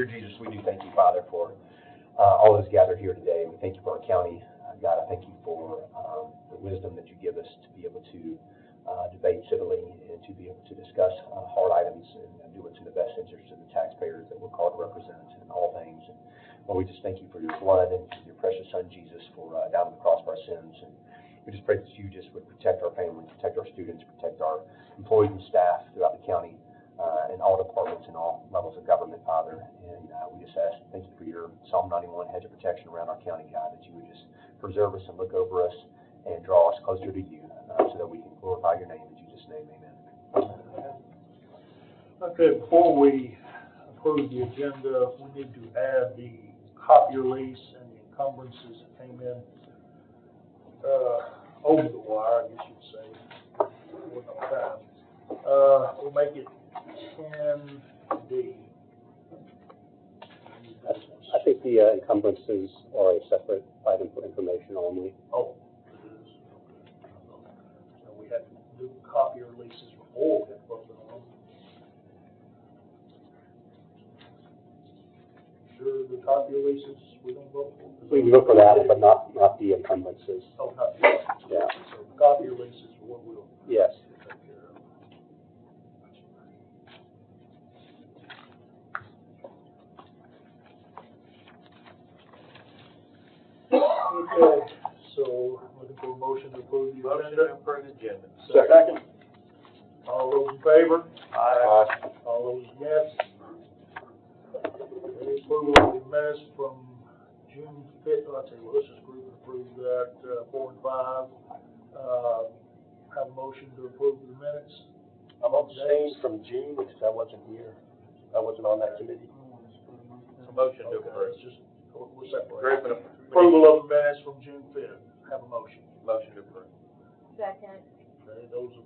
Jesus, we do thank you, Father, for all those gathered here today. We thank you for our county. God, I thank you for the wisdom that you give us to be able to debate civilly and to be able to discuss hard items and do what's in the best interest of the taxpayers that we're called to represent in all things. And Lord, we just thank you for your blood and your precious Son, Jesus, for down on the cross for our sins. And we just pray that you just would protect our families, protect our students, protect our employees and staff throughout the county and all departments and all levels of government, Father. And we just ask, thank you for your Psalm 91 hedge of protection around our county, God, that you would just preserve us and look over us and draw us closer to you so that we can glorify your name. In Jesus' name, amen. Okay, before we approve the agenda, we need to add the copy release and the encumbrances that came in over the wire, I guess you'd say. We'll make it 10D. I think the encumbrances are a separate item for information only. Oh, it is. So we had to do copy releases before we had to vote on them. Sure, the copy releases we don't vote for? We can vote for that, but not the encumbrances. Oh, not the encumbrances. Yeah. So the copy releases are what we'll Yes. take care of. Okay, so looking for a motion to approve the agenda. agenda. Second. All those in favor? Aye. All those against? Okay, approval of the minutes from June 5th. I'll tell you what, let's just approve that 4 and 5. Have a motion to approve the minutes. I'm abstaining from June because I wasn't here. I wasn't on that committee. A motion to Okay, approve. let's just, we'll separate. Approval of the minutes from June 5th. Have a motion. Motion to approve. Second. Okay, those in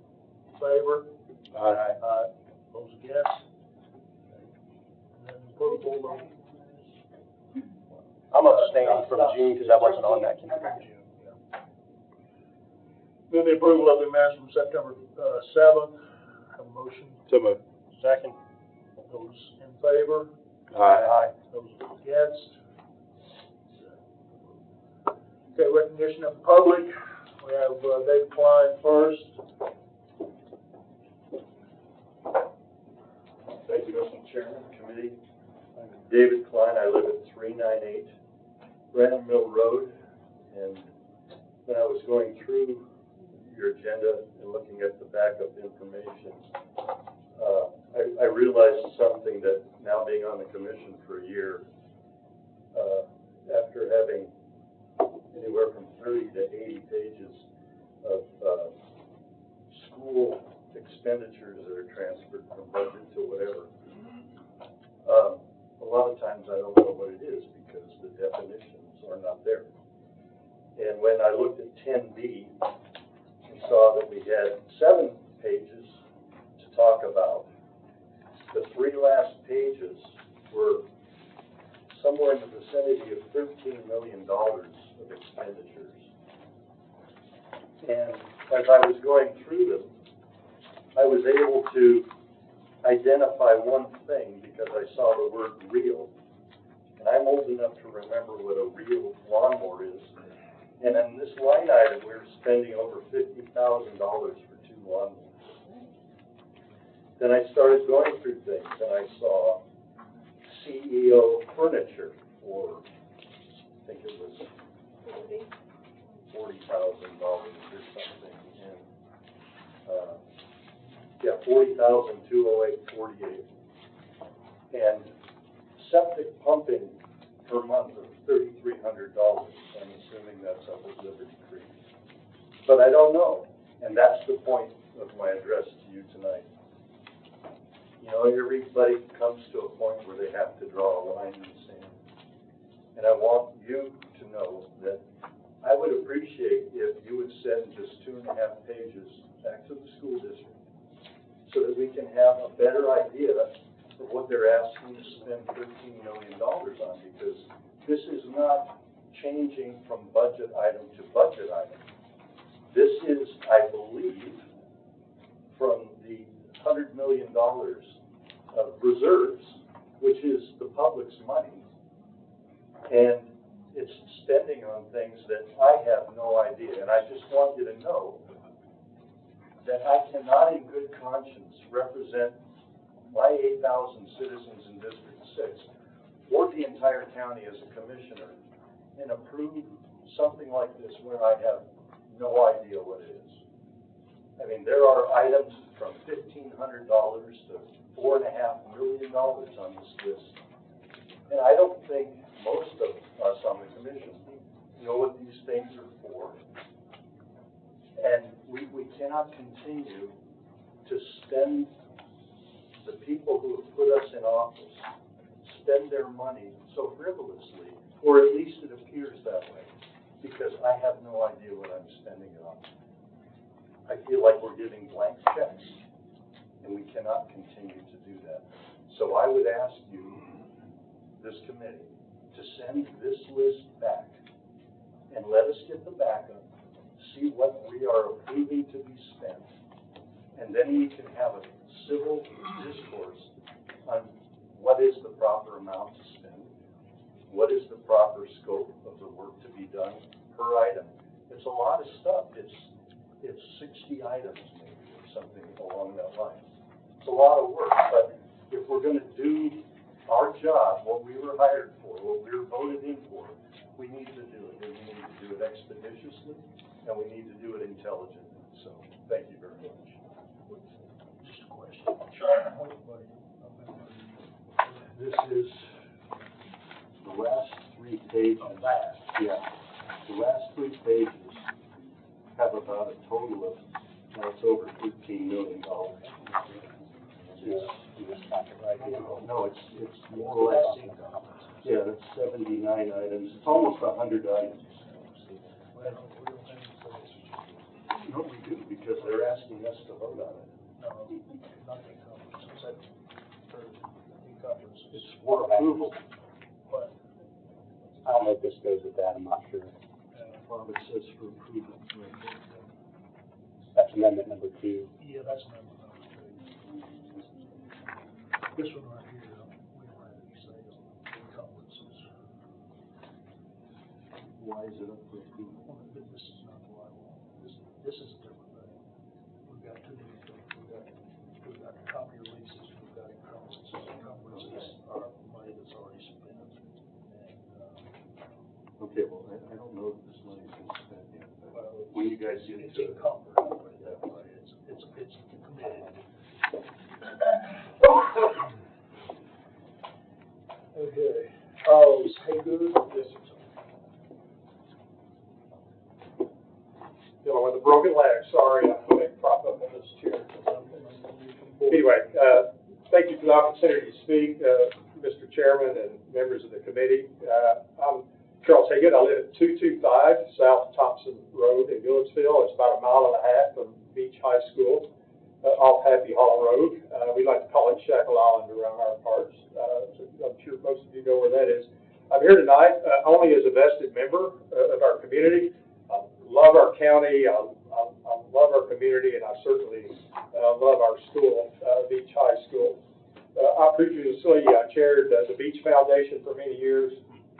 favor? Aye. Aye. Those against? Okay. And then approval of I'm abstaining from June because I wasn't on that committee. June, yeah. Then the approval of the minutes from September 7th. Have a motion. So moved. Second. Those in favor? Aye. Those against? Okay, recognition of the public. We have David Klein first. Thank you, Mr. Chairman, committee. I'm David Klein. I live at 398 Brandon Mill Road. And when I was going through your agenda and looking at the backup information, I realized something that now being on the commission for a year, after having anywhere from 30 to 80 pages of school expenditures that are transferred from budget to whatever, a lot of times I don't know what it is because the definitions are not there. And when I looked at 10B and saw that we had 7 pages to talk about, the 3 last pages were somewhere in the vicinity of $13 million of expenditures. And as I was going through them, I was able to identify one thing because I saw the word real. And I'm old enough to remember what a real lawnmower is. And in this line item, we were spending over $50,000 for 2 lawnmowers. Then I started going through things and I saw CEO furniture for, I think it was $40,000 or something. And, yeah, $40,208.48. And septic pumping per month of $3,300. I'm assuming that's up at Liberty Creek. But I don't know. And that's the point of my address to you tonight. You know, everybody comes to a point where they have to draw a line in the sand. And I want you to know that I would appreciate if you would send just 2.5 pages back to the school district so that we can have a better idea of what they're asking to spend $13 million on, because this is not changing from budget item to budget item. This is, I believe, from the $100 million of reserves which is the public's money, and it's spending on things that I have no idea. And I just want you to know that I cannot in good conscience represent my 8,000 citizens in District 6 or the entire county as a commissioner and approve something like this where I have no idea what it is. I mean, there are items from $1,500 to $4.5 million on this list. And I don't think most of us on the commission know what these things are for. And we cannot continue to spend the people who have put us in office, spend their money so frivolously, or at least it appears that way, because I have no idea what I'm spending it on. I feel like we're giving blank checks, and we cannot continue to do that. So I would ask you, this committee, to send this list back and let us get the backup, see what we are approving to be spent, and then we can have a civil discourse on what is the proper amount to spend, what is the proper scope of the work to be done per item. It's a lot of stuff. It's 60 items maybe, or something along that line. It's a lot of work, but if we're going to do our job, what we were hired for, what we were voted in for, we need to do it. And we need to do it expeditiously, and we need to do it intelligently. So, thank you very much. Just a question. Sure. This is the last 3 pages. Yeah. The last 3 pages have about a total of, it's over $13 million. No, it's more or less. Yeah, that's 79 items. It's almost 100 items. No, we do, because they're asking us to vote on it. No, nothing. It's for approval. But I don't know if this goes with that, I'm not sure. Bob, it says for approval. That's amendment number 2. yeah, that's number 2. This one right here, we don't have any say on encumbrances. Why is it up for approval? Well, this is not the right one. This is a different thing. We've got 2 different things. We've got copy releases, we've got encumbrances. Encumbrances are money that's already spent. And, Okay, well, I don't know that this money's been spent yet. When you guys get it's into it. encumbered, I'll put it that way. It's committed. Okay. Oh, hey, good. Yes, sir. Dealing with a broken leg, sorry, I'm going to prop up on this chair. Anyway, thank you for the opportunity to speak, Mr. Chairman and members of the committee. I'm Charles Haggett. I live at 225 South Thompson Road in Goodlettsville. It's about 1.5 miles from Beach High School, off Happy Hall Road. We like to call it Shackle Island around our parts. So I'm sure most of you know where that is. I'm here tonight only as a vested member of our community. I love our county, I love our community, and I certainly love our school, Beach High School. I previously chaired the Beach Foundation for many years,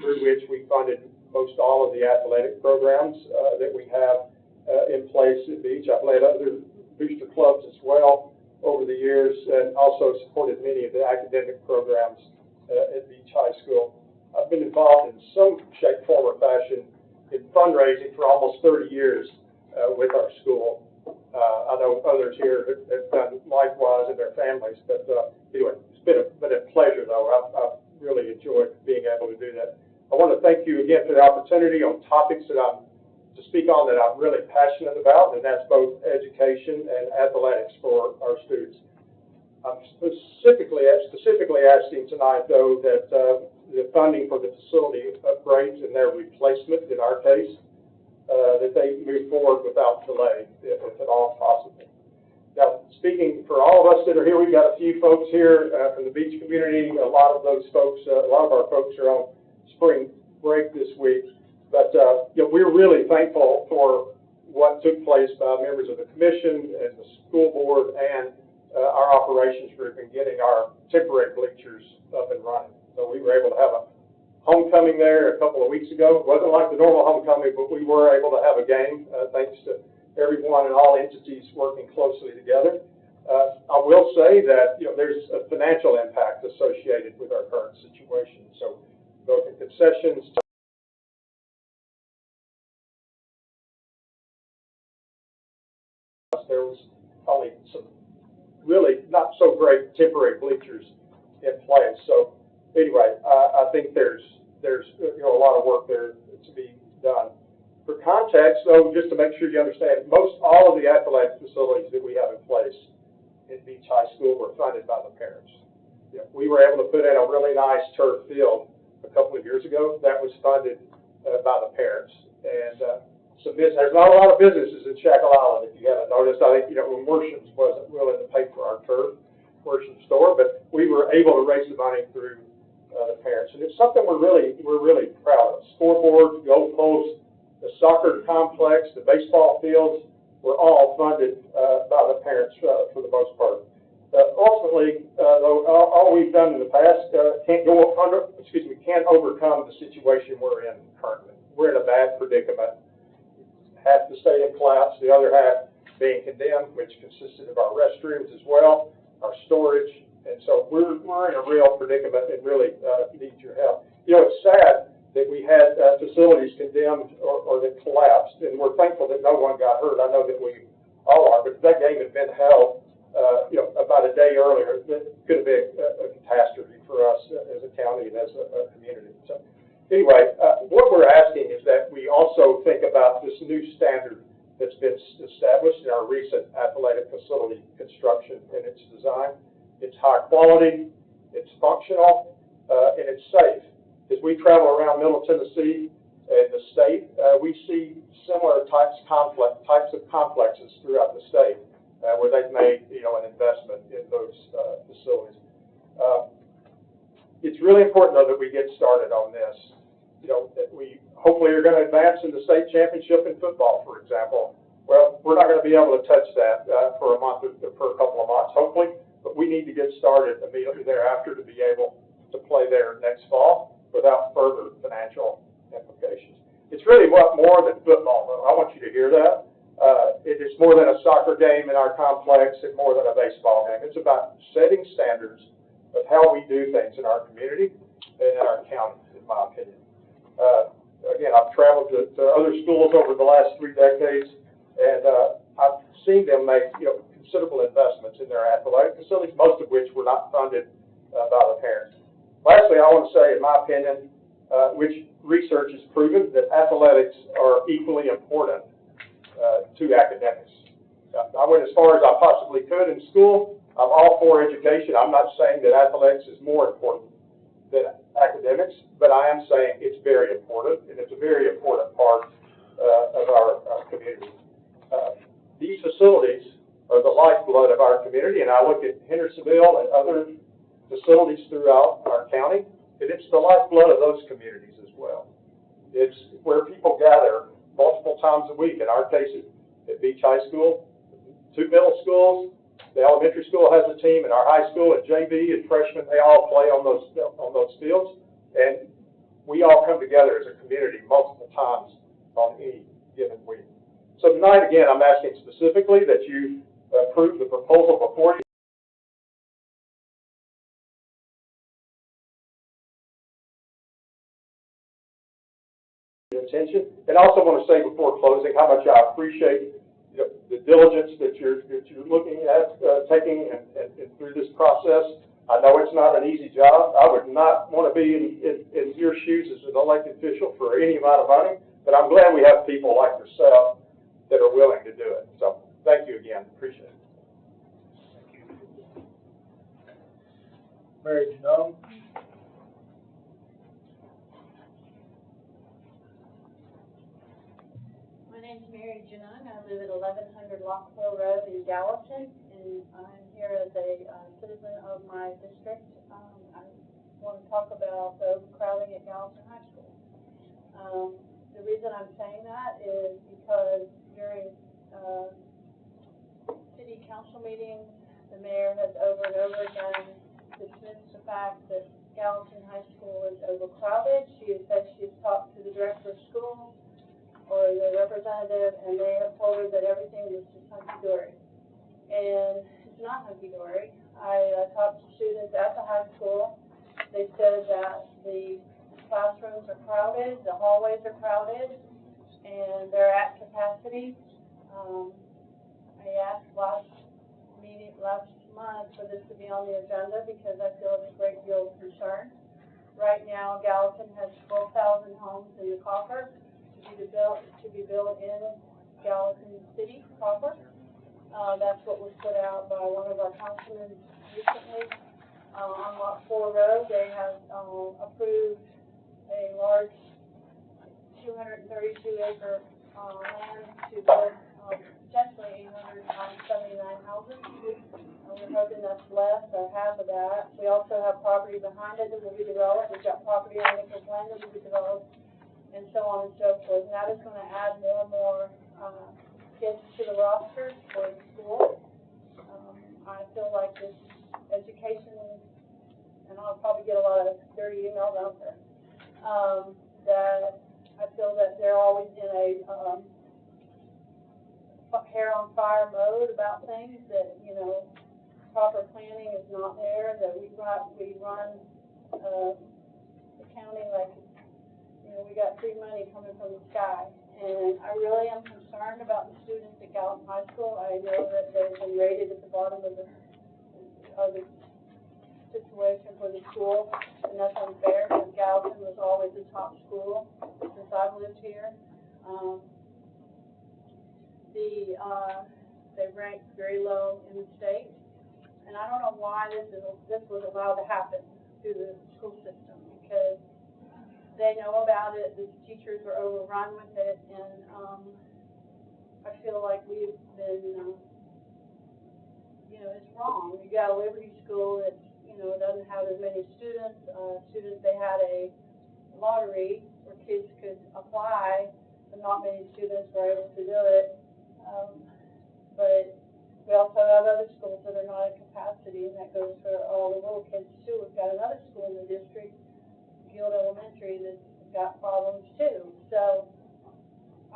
through which we funded most all of the athletic programs that we have in place at Beach. I've led other booster clubs as well over the years, and also supported many of the academic programs at Beach High School. I've been involved in some shape, form, or fashion in fundraising for almost 30 years with our school. I know others here have done likewise in their families, but anyway, it's been a pleasure, though. I've really enjoyed being able to do that. I want to thank you again for the opportunity on topics that to speak on that I'm really passionate about, and that's both education and athletics for our students. I'm specifically asking tonight, though, that the funding for the facility upgrades and their replacement, in our case, that they move forward without delay, if at all possible. Now, speaking for all of us that are here, we've got a few folks here from the Beach community. A lot of our folks are on spring break this week. But we're really thankful for what took place by members of the commission and the school board and our operations group in getting our temporary bleachers up and running. So we were able to have a homecoming there a couple of weeks ago. It wasn't like the normal homecoming, but we were able to have a game thanks to everyone and all entities working closely together. I will say that there's a financial impact associated with our current situation. So both in concessions, there was only some really not so great temporary bleachers in place. So anyway, I think there's a lot of work there to be done. For context, though, just to make sure you understand, most all of the athletic facilities that we have in place at Beach High School were funded by the parents. We were able to put in a really nice turf field a couple of years ago. That was funded by the parents. And there's not a lot of businesses in Shackle Island, if you haven't noticed. I think, when Worship's wasn't willing to pay for our turf, Worship store, but we were able to raise the money through the parents. And it's something we're really proud of. Scoreboards, goalposts, the soccer complex, the baseball fields were all funded by the parents for the most part. Ultimately, though, all we've done in the past can't overcome the situation we're in currently. We're in a bad predicament. Half the stadium collapsed, the other half being condemned, which consisted of our restrooms as well, our storage, and so we're in a real predicament and really need your help. It's sad that we had facilities condemned or that collapsed, and we're thankful that no one got hurt. I know that we all are, but if that game had been held, about a day earlier, that could have been a catastrophe for us as a county and as a community. So anyway, what we're asking is that we also think about this new standard that's been established in our recent athletic facility construction and its design. It's high quality, it's functional, and it's safe. As we travel around Middle Tennessee and the state, we see similar types of complexes throughout the state where they've made an investment in those facilities. It's really important, though, that we get started on this. We hopefully are going to advance in the state championship in football, for example. Well, we're not going to be able to touch that for a month or for a couple of months, hopefully, but we need to get started immediately thereafter to be able to play there next fall without further financial implications. It's really more than football, though. I want you to hear that. It is more than a soccer game in our complex and more than a baseball game. It's about setting standards of how we do things in our community and in our county, in my opinion. Again, I've traveled to other schools over the last 3 decades, and I've seen them make considerable investments in their athletic facilities, most of which were not funded by the parents. Lastly, I want to say, in my opinion, which research has proven that athletics are equally important to academics. I went as far as I possibly could in school. I'm all for education. I'm not saying that athletics is more important than academics, but I am saying it's very important, and it's a very important part of our community. These facilities are the lifeblood of our community, and I look at Hendersonville and other facilities throughout our county, and it's the lifeblood of those communities as well. It's where people gather multiple times a week. In our case, at Beach High School, 2 middle schools, the elementary school has a team, and our high school and JV and freshmen, they all play on those fields, and we all come together as a community multiple times on any given week. So tonight, again, I'm asking specifically that you approve the proposal before you. Attention, and I also want to say before closing how much I appreciate the diligence that you're looking at taking and through this process. I know it's not an easy job. I would not want to be in your shoes as an elected official for any amount of money, but I'm glad we have people like yourself that are willing to do it. So thank you again. Appreciate it. Mary Janone. My name's Mary Janone. I live at 1100 Lockville Road in Gallatin, and I'm here as a citizen of my district. I want to talk about the overcrowding at Gallatin High School. The reason I'm saying that is because during city council meetings the mayor has over and over again dismissed the fact that Gallatin High School is overcrowded. She has said she's talked to the director of school or the representative, and they have told her that everything is just hunky-dory. And it's not hunky-dory. I talked to students at the high school. They said that the classrooms are crowded, the hallways are crowded, and they're at capacity. I asked last month for this to be on the agenda because I feel it's a great deal of concern. Right now, Gallatin has 12,000 homes in the coffer to be built in Gallatin City proper. That's what was put out by one of our councilmen recently. On Lot 4 Road, they have approved a large 232-acre land to build potentially 879 houses. We're hoping that's less or half of that. We also have property behind it that will be developed. We've got property on Nichols land that will be developed, and so on and so forth. And that is going to add more and more kids to the roster for the school. I feel like this education, and I'll probably get a lot of dirty emails out there, that I feel that they're always in a hair on fire mode about things, that, you know, proper planning is not there, that we run the county like, you know, we got free money coming from the sky. And I really am concerned about the students at Gallatin High School. I know that they've been rated at the bottom of the situation for the school, and that's unfair because Gallatin was always the top school since I've lived here. They ranked very low in the state, and I don't know why this was allowed to happen through the school system, because they know about it, the teachers are overrun with it, and I feel like we've been, you know, it's wrong. You got a Liberty School that, you know, doesn't have as many students. They had a lottery where kids could apply, but not many students were able to do it. But we also have other schools that are not at capacity, and that goes for all the little kids too. We've got another school in the district, Guild Elementary, that's got problems too. So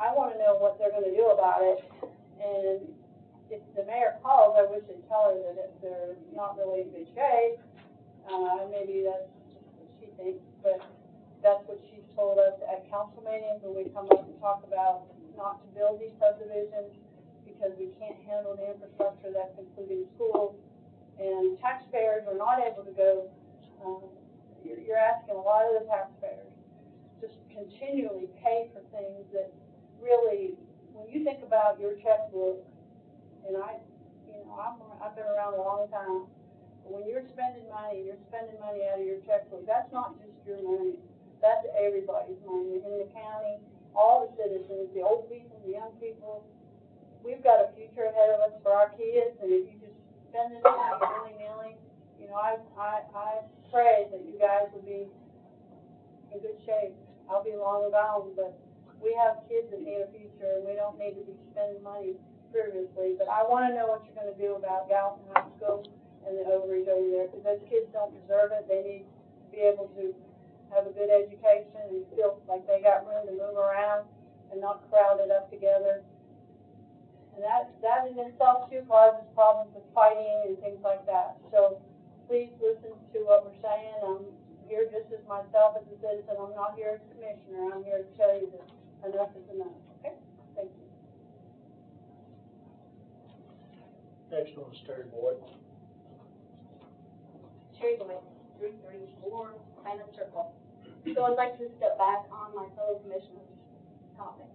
I want to know what they're going to do about it. And if the mayor calls, I wish they'd tell her that they're not really in good shape. Maybe that's just what she thinks, but that's what she's told us at council meetings when we come up and talk about not to build these subdivisions because we can't handle the infrastructure that's including schools, and taxpayers are not able to go. You're asking a lot of the taxpayers just continually pay for things that really, when you think about your checkbook, and I've been around a long time, but when you're spending money out of your checkbook, that's not just your money, that's everybody's money in the county, all the citizens, the old people, the young people. We've got a future ahead of us for our kids, and if you just spend this money willy-nilly, you know, I pray that you guys will be in good shape. I'll be long gone, but we have kids that need a future, and we don't need to be spending money frivolously. But I want to know what you're going to do about Gallatin High School and the overreach over there, because those kids don't deserve it. They need to be able to have a good education and feel like they got room to move around and not crowded up together. And that in itself too causes problems with fighting and things like that. So please listen to what we're saying. I'm here just as myself as a citizen. I'm not here as a commissioner. I'm here to tell you that enough is enough. Okay? Thank you. Next one is Terry Boyd. Terry Boyd, 334 Highland Circle. So I'd like to step back on my fellow commissioners' topics.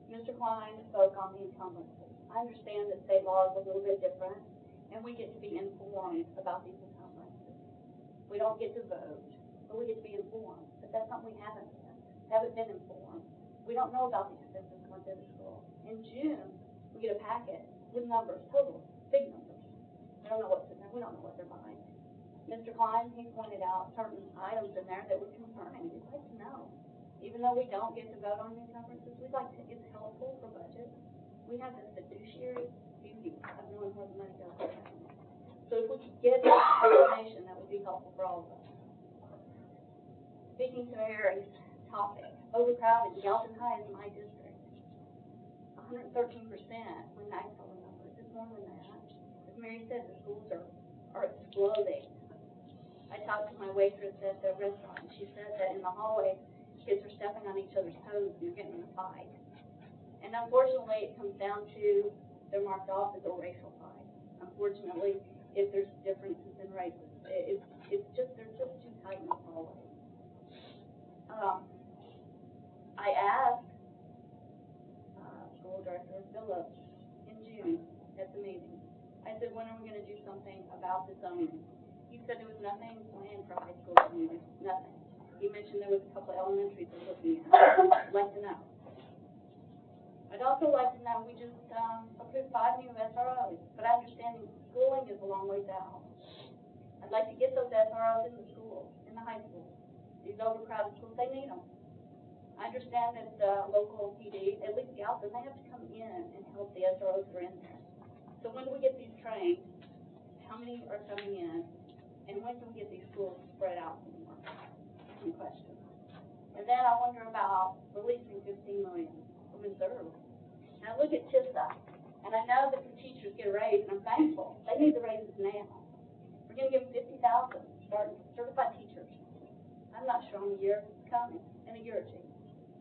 Mr. Klein spoke on the encumbrances. I understand that state law is a little bit different, and we get to be informed about these encumbrances. We don't get to vote, but we get to be informed. But that's something we haven't been informed. We don't know about the expenses going to the school. In June, we get a packet with numbers, total, big numbers. We don't know what's in there. We don't know what they're buying. Mr. Klein, he pointed out certain items in there that were concerning. We'd like to know. Even though we don't get to vote on the encumbrances, we'd like to, it's helpful for budget. We have the fiduciary duty of knowing where the money goes. So if we could get that information, that would be helpful for all of us. Speaking to Mary's topic, overcrowding, Galveston High is my district. 113% when I saw the numbers. It's more than that. As Mary said, the schools are exploding. I talked to my waitress at the restaurant, and she said that in the hallway, kids are stepping on each other's toes and you're getting in a fight. And unfortunately, it comes down to they're marked off as a racial fight. Unfortunately, if there's differences in races, they're just too tight in the hallway. I asked School Director Phillips in June at the meeting. I said, when are we going to do something about the zoning? He said there was nothing planned for high school communities, nothing. He mentioned there was a couple of elementaries they're looking at. I'd like to know. I'd also like to know, we just approved 5 new SROs, but I understand schooling is a long ways out. I'd like to get those SROs in the schools, in the high schools. These overcrowded schools, they need them. I understand that local PD, at least Galveston, they have to come in and help the SROs that are in there. So when do we get these trained? How many are coming in? And when can we get these schools spread out more? Some questions. And then I wonder about releasing $15 million from reserve. Now look at TISA. And I know that the teachers get a raise, and I'm thankful. They need the raises now. We're going to give them $50,000 starting certified teachers. I'm not sure on the year coming, in a year or two.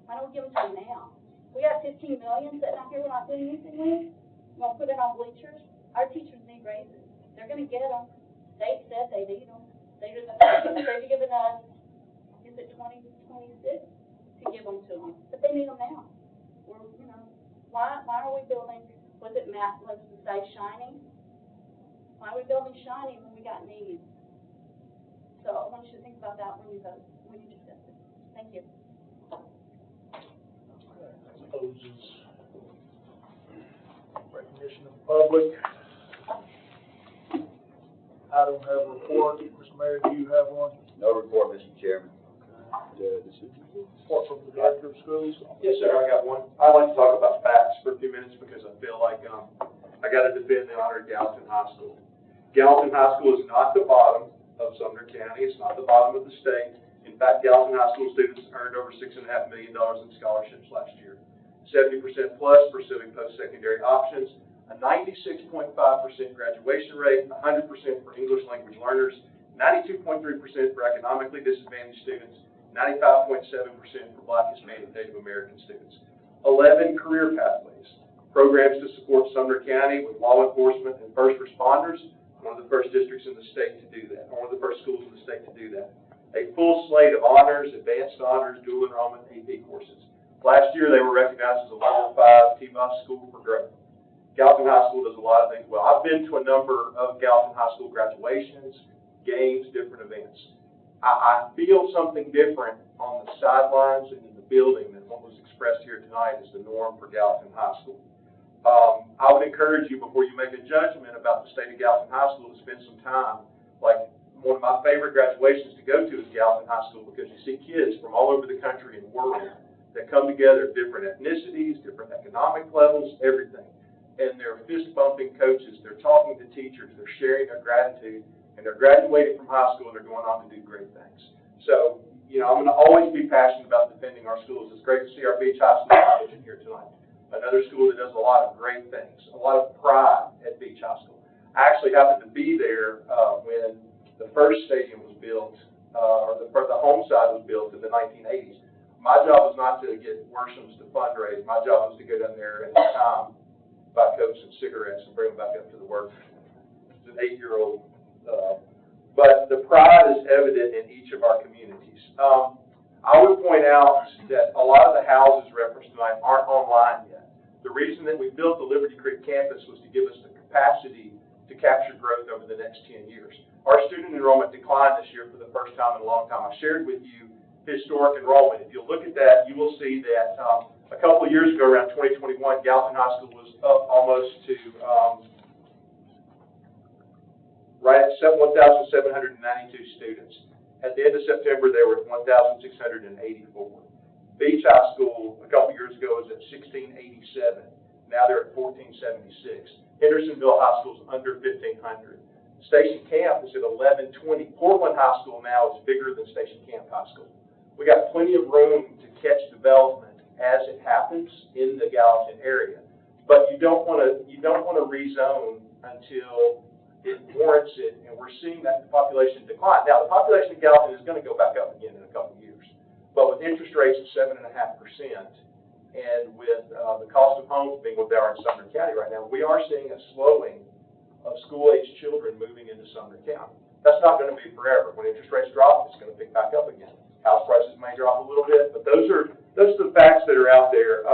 Why don't we give them to them now? We got $15 million sitting out here we're not doing anything with. We're going to put it on bleachers. Our teachers need raises. They're going to get them. State said they need them. They've given us, is it 2026 to give them to them? But they need them now. We're, why are we building, was it say Shining? Why are we building Shining when we got needs? So I want you to think about that when you vote, when you discuss it. Thank you. Closes recognition of the public. I don't have a report. Mr. Mayor, do you have one? No report, Mr. Chairman. Report from the Director of Schools? Yes, sir, I got one. I'd like to talk about facts for a few minutes because I feel like I got to defend the honor of Gallatin High School. Gallatin High School is not the bottom of Sumner County. It's not the bottom of the state. In fact, Gallatin High School students earned over $6.5 million in scholarships last year. 70% plus pursuing post-secondary options, a 96.5% graduation rate, 100% for English language learners, 92.3% for economically disadvantaged students, 95.7% for Black, Hispanic, Native American students. 11 career pathways, programs to support Sumner County with law enforcement and first responders, one of the first districts in the state to do that, one of the first schools in the state to do that. A full slate of honors, advanced honors, dual enrollment, AP courses. Last year, they were recognized as a Level 5 TBOS School for Growth. Gallatin High School does a lot of things well. I've been to a number of Gallatin High School graduations, games, different events. I feel something different on the sidelines and in the building than what was expressed here tonight as the norm for Gallatin High School. I would encourage you, before you make a judgment about the state of Gallatin High School, to spend some time. Like, one of my favorite graduations to go to is Gallatin High School because you see kids from all over the country and world that come together, different ethnicities, different economic levels, everything. And they're fist-bumping coaches. They're talking to teachers. They're sharing their gratitude. And they're graduating from high school and they're going on to do great things. So, I'm going to always be passionate about defending our schools. It's great to see our Beach High School mentioned here tonight. Another school that does a lot of great things, a lot of pride at Beach High School. I actually happened to be there when the first stadium was built, or the home side was built in the 1980s. My job was not to get Worshams to fundraise. My job was to go down there and time buy Cokes and cigarettes and bring them back up to the work. It's an 8-year-old. But the pride is evident in each of our communities. I would point out that a lot of the houses referenced tonight aren't online yet. The reason that we built the Liberty Creek campus was to give us the capacity to capture growth over the next 10 years. Our student enrollment declined this year for the first time in a long time. I shared with you historic enrollment. If you'll look at that, you will see that a couple of years ago, around 2021, Gallatin High School was up almost to right at 1,792 students. At the end of September, they were at 1,684. Beach High School a couple of years ago was at 1,687. Now they're at 1,476. Hendersonville High School is under 1,500. Station Camp is at 1120. Portland High School now is bigger than Station Camp High School. We got plenty of room to catch development as it happens in the Gallatin area. But you don't want to rezone until it warrants it, and we're seeing that the population decline. Now, the population in Gallatin is going to go back up again in a couple of years, but with interest rates of 7.5%, and with the cost of homes being what they are in Sumner County right now, we are seeing a slowing of school-aged children moving into Sumner County. That's not going to be forever. When interest rates drop, it's going to pick back up again. House prices may drop a little bit, but those are the facts that are out there.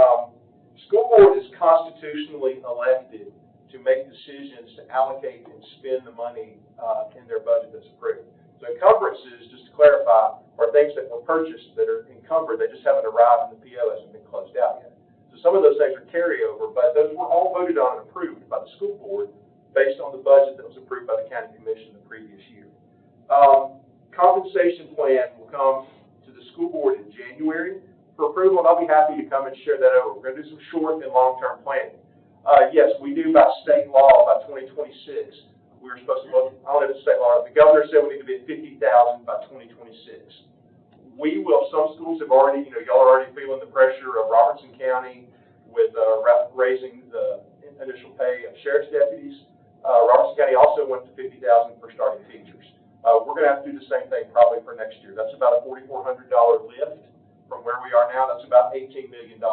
School board is constitutionally elected to make decisions to allocate and spend the money in their budget that's approved. So encumbrances, just to clarify, are things that were purchased that are encumbered. They just haven't arrived and the PO hasn't been closed out yet. So some of those things are carryover, but those were all voted on and approved by the school board based on the budget that was approved by the county commission the previous year. Compensation plan will come to the school board in January for approval, and I'll be happy to come and share that over. We're going to do some short and long-term planning. Yes, we do by state law by 2026. We were supposed to look, I don't know if it's state law, the governor said we need to be at 50,000 by 2026. We will, some schools have already, y'all are already feeling the pressure of Robertson County with raising the initial pay of sheriff's deputies. Robertson County also went to 50,000 for starting teachers. We're going to have to do the same thing probably for next year. That's about a $4,400 lift from where we are now. That's about $18 million.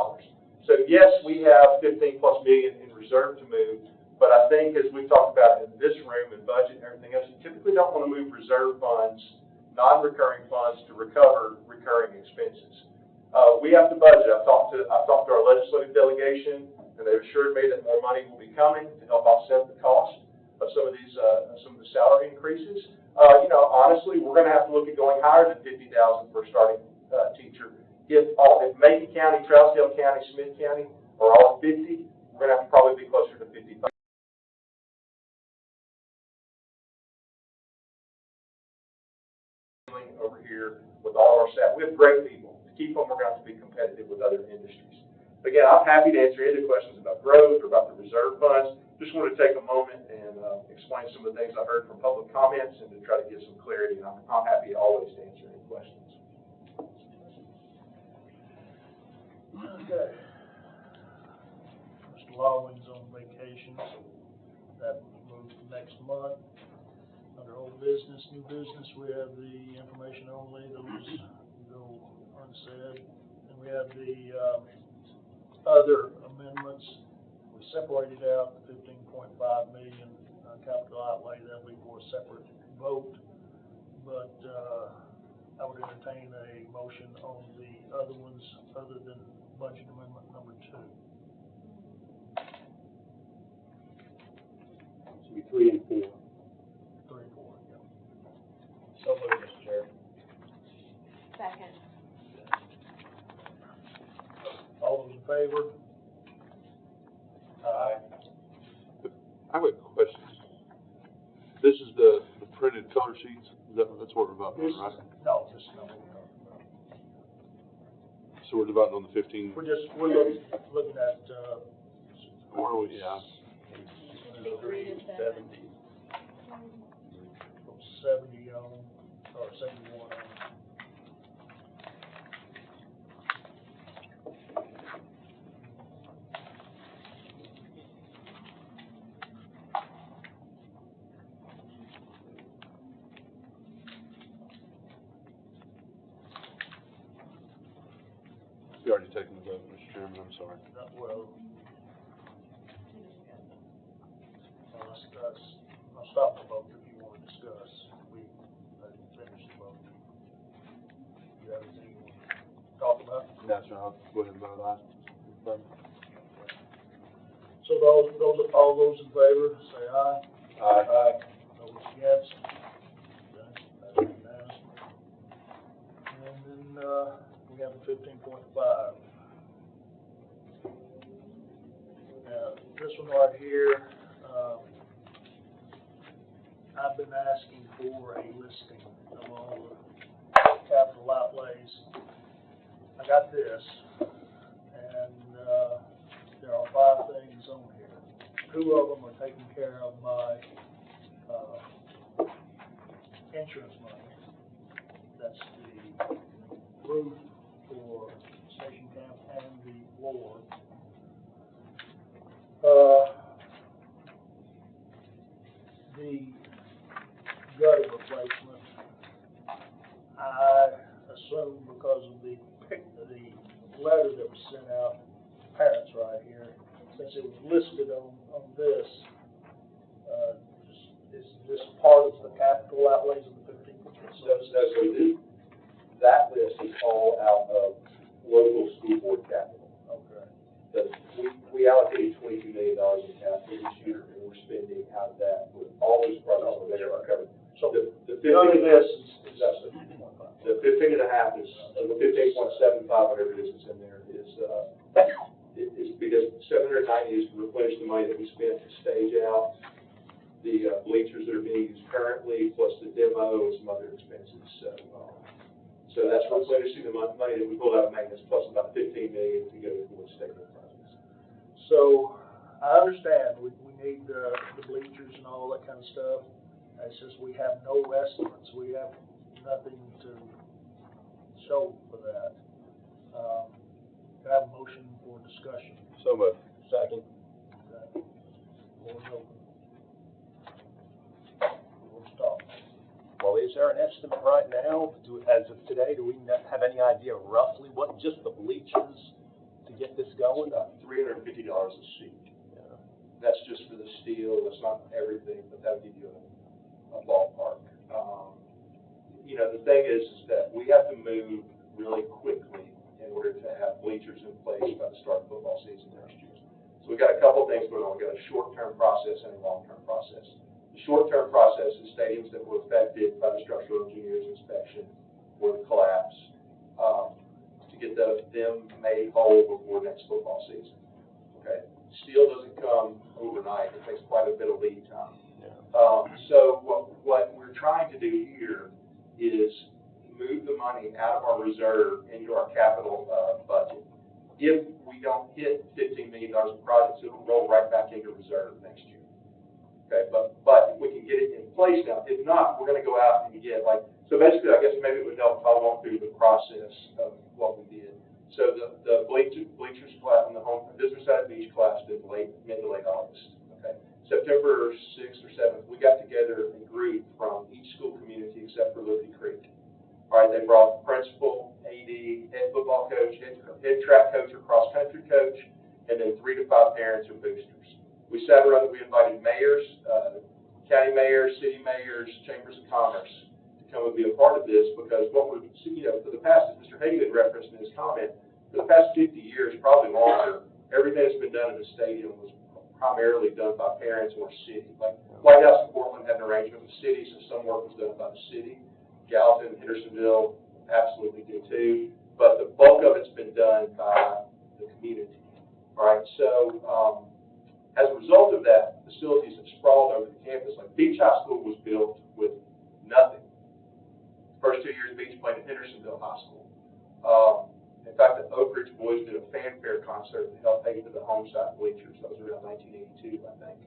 So yes, we have 15+ million in reserve to move, but I think as we've talked about in this room and budget and everything else, you typically don't want to move reserve funds, non-recurring funds, to recover recurring expenses. We have to budget. I've talked to our legislative delegation, and they've assured me that more money will be coming to help offset the cost of some of these some of the salary increases. Honestly, we're going to have to look at going higher than 50,000 for a starting teacher. If Macon County, Trousdale County, Smith County are all 50, we're going to have to probably be closer to 55. Over here with all of our staff, we have great people. To keep them, we're going to have to be competitive with other industries. Again, I'm happy to answer any questions about growth or about the reserve funds. Just want to take a moment and explain some of the things I heard from public comments and to try to give some clarity. And I'm happy always to answer any questions. Okay. Mr. Lawling's on vacation. That was moved to next month. Under old business, new business, we have the information only, those go unsaid. And we have the other amendments. We separated out the 15.5 million capital outlay. That'll be for a separate vote. But I would entertain a motion on the other ones other than budget amendment number 2. Should be 3 and 4. 3 and 4, yeah. So moved, Mr. Chair. Second. All those in favor? Aye. I have a question. This is the printed color sheets? That's what we're voting on, right? No, this is not what we're talking about. So we're voting on the 15? We're looking at, Where are we? Yeah. 370. 70 on, or 71 on. You already taken the vote, Mr. Chairman, I'm sorry. Well, I'll stop the vote if you want to discuss. We finished the vote. You have anything you want to talk about? That's right, I'll go ahead and vote aye. So all those in favor, say aye. Aye. Those against? Okay, that's unanimous. And then, we have the 15.5. Now, this one right here, I've been asking for a listing of all the capital outlays. I got this, and there are 5 things on here. 2 of them are taking care of my insurance money. That's the roof for station camp and the floor. The gutter replacement, I assume because of the letter that was sent out, parents right here, since it was listed on this, is this part of the capital outlays of the 15%? That list is all out of local school board capital. Okay. We allocated $22 million in capital this year, and we're spending out of that with all those projects that are covered. So the none of this is the 15 and a half is, the 15.75, whatever it is that's in there, is because 790 is to replenish the money that we spent to stage out the bleachers that are being used currently, plus the demo and some other expenses. So that's replenishing the money that we pulled out of maintenance, plus about $15 million to go towards stadium projects. So I understand we need the bleachers and all that kind of stuff. It's just we have no estimates. We have nothing to show for that. Can I have a motion for discussion? So moved. Second. Okay. Floor is open. We'll stop. Well, is there an estimate right now? As of today, do we have any idea roughly what just the bleachers to get this going? $350 a seat. Yeah. That's just for the steel. That's not everything, but that'll give you a ballpark. You know, the thing is that we have to move really quickly in order to have bleachers in place by the start of football season next year. So we've got a couple things going on. We've got a short-term process and a long-term process. The short-term process is stadiums that were affected by the structural engineer's inspection or the collapse to get them made whole before next football season. Okay, steel doesn't come overnight. It takes quite a bit of lead time. Yeah. So what we're trying to do here is move the money out of our reserve into our capital budget. If we don't hit $15 million of projects, it will roll right back into reserve next year. Okay, but if we can get it in place now, if not, we're going to go out and get so basically, I guess maybe it would help if I walk through the process of what we did. So the bleachers class on the home business side of the beach class did mid to late August. Okay, September 6th or 7th, we got together a group from each school community except for Liberty Creek. All right, they brought principal, AD, head football coach, head track coach, or cross country coach, and then 3 to 5 parents or boosters. We sat around. We invited mayors, county mayors, city mayors, chambers of commerce to come and be a part of this, because what we're, for the past, as Mr. Hagan had referenced in his comment, for the past 50 years, probably longer, everything that's been done in the stadium was primarily done by parents or city. Like White House in Portland had an arrangement with cities, so some work was done by the city. Gallatin, Hendersonville absolutely do too, but the bulk of it's been done by the community. All right, so as a result of that, facilities have sprawled over the campus. Like Beach High School was built with nothing. First 2 years, Beach played at Hendersonville High School. In fact, the Oak Ridge boys did a fanfare concert to help pay for the home side bleachers. That was around 1982, I think.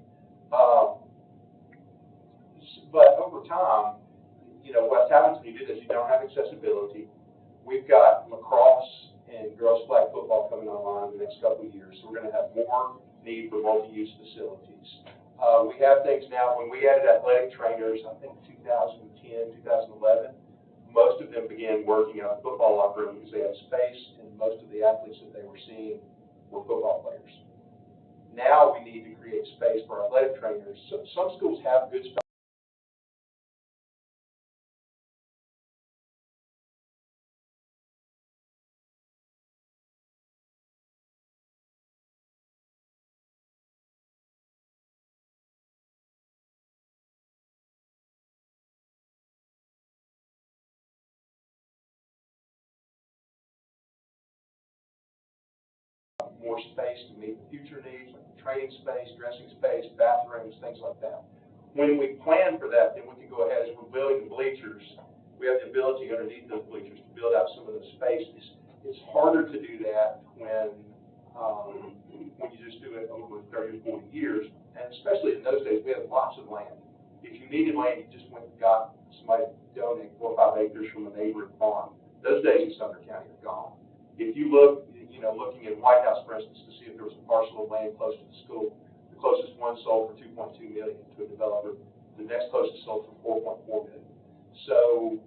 But over time, what happens when you do this, you don't have accessibility. We've got lacrosse and girls flag football coming online in the next couple of years, so we're going to have more need for multi-use facilities. We have things now, when we added athletic trainers, I think 2010, 2011, most of them began working out of the football locker room because they had space, and most of the athletes that they were seeing were football players. Now we need to create space for athletic trainers. So some schools have good space. More space to meet the future needs, like training space, dressing space, bathrooms, things like that. When we plan for that, then we can go ahead, as we're building the bleachers, we have the ability underneath those bleachers to build out some of the spaces. It's harder to do that when you just do it over 30 or 40 years, and especially in those days, we had lots of land. If you needed land, you just went and got somebody donate 4 or 5 acres from a neighboring farm. Those days in Sumner County are gone. If you look, looking at White House, for instance, to see if there was a parcel of land close to the school, the closest one sold for $2.2 million to a developer. The next closest sold for $4.4 million. So,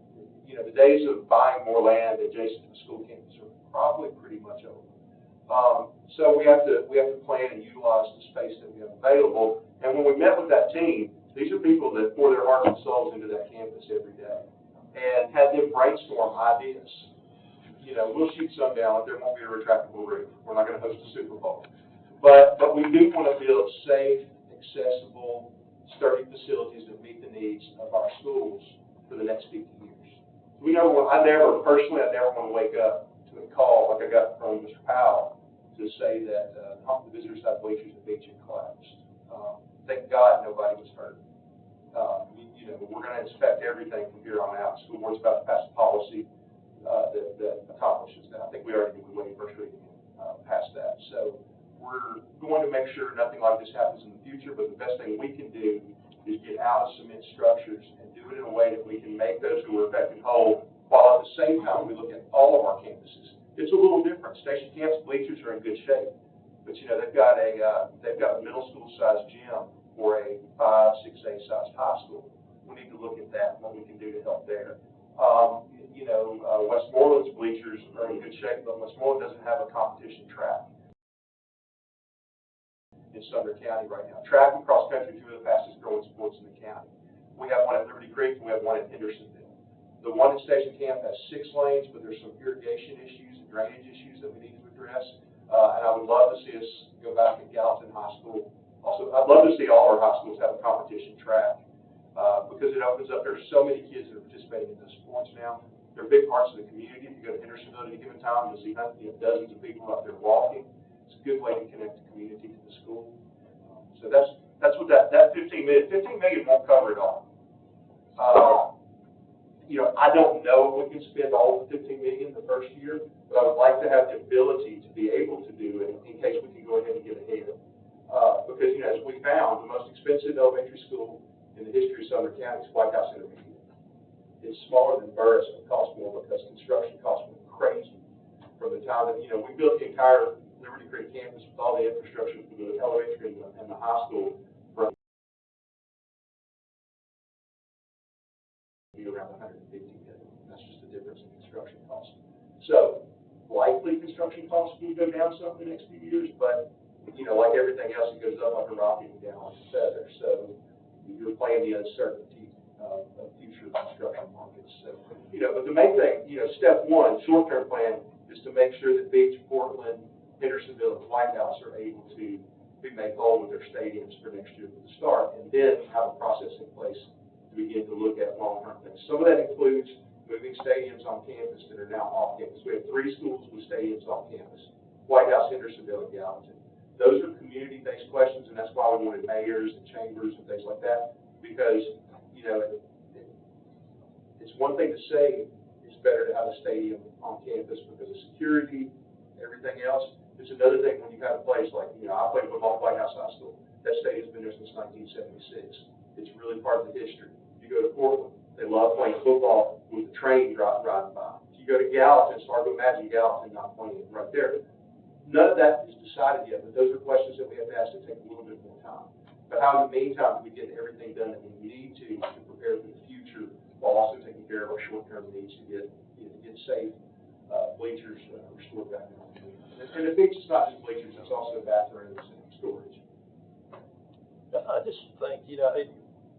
the days of buying more land adjacent to the school campus are probably pretty much over. So we have to plan and utilize the space that we have available. And when we met with that team, these are people that pour their hearts and souls into that campus every day, and had them brainstorm ideas. We'll shoot some down. There won't be a retractable roof. We're not going to host a Super Bowl, but we do want to build safe, accessible, sturdy facilities that meet the needs of our schools for the next 50 years. We know I never want to wake up to a call like I got from Mr. Powell to say that the visitor side bleachers at Beach had collapsed. Thank God nobody was hurt. We're going to inspect everything from here on out. The school board's about to pass a policy that accomplishes that. I think we already did way first reading past that. So we're going to make sure nothing like this happens in the future, but the best thing we can do is get out of cement structures and do it in a way that we can make those who are affected whole, while at the same time we look at all of our campuses. It's a little different. Station campus bleachers are in good shape, but they've got a middle school sized gym or a 5, 6A sized high school. We need to look at that and what we can do to help there. Westmoreland's bleachers are in good shape, but Westmoreland doesn't have a competition track in Sumner County right now. Track and cross country are two of the fastest growing sports in the county. We have one at Liberty Creek, and we have one at Hendersonville. The one at Station Camp has 6 lanes, but there's some irrigation issues and drainage issues that we need to address. And I would love to see us go back at Gallatin High School. Also, I'd love to see all our high schools have a competition track because it opens up. There's so many kids that are participating in those sports now. They're big parts of the community. If you go to Hendersonville at any given time, you'll see dozens of people out there walking. It's a good way to connect the community to the school. So that's what that 15 million won't cover it all. I don't know if we can spend all of the 15 million the first year, but I would like to have the ability to be able to do it in case we can go ahead and get ahead. Because as we found, the most expensive elementary school in the history of Sumner County is White House Intermediate. It's smaller than Burris, but it costs more because construction costs were crazy from the time that we built the entire Liberty Creek campus with all the infrastructure for the elementary and the high school for around 150 million. That's just the difference in construction costs. So likely construction costs will go down some in the next few years, but like everything else, it goes up like a rocket and down like a feather. So you're playing the uncertainty of future construction markets. So but the main thing, step one, short-term plan, is to make sure that Beach, Portland, Hendersonville, and White House are able to be made whole with their stadiums for next year for the start, and then have a process in place to begin to look at long-term things. Some of that includes moving stadiums on campus that are now off campus. We have 3 schools with stadiums off campus: White House, Hendersonville, and Gallatin. Those are community-based questions, and that's why we wanted mayors and chambers and things like that, because it's one thing to say it's better to have a stadium on campus because of security, everything else. It's another thing when you have a place like, I played football at White House High School. That stadium's been there since 1976. It's really part of the history. You go to Portland, they love playing football with the train riding by. If you go to Gallatin, it's hard to imagine Gallatin not playing it right there. None of that is decided yet, but those are questions that we have to ask to take a little bit more time. But how in the meantime do we get everything done that we need to prepare for the future, while also taking care of our short-term needs to get safe bleachers restored back in. And the beach is not just bleachers; it's also bathrooms and storage. I just think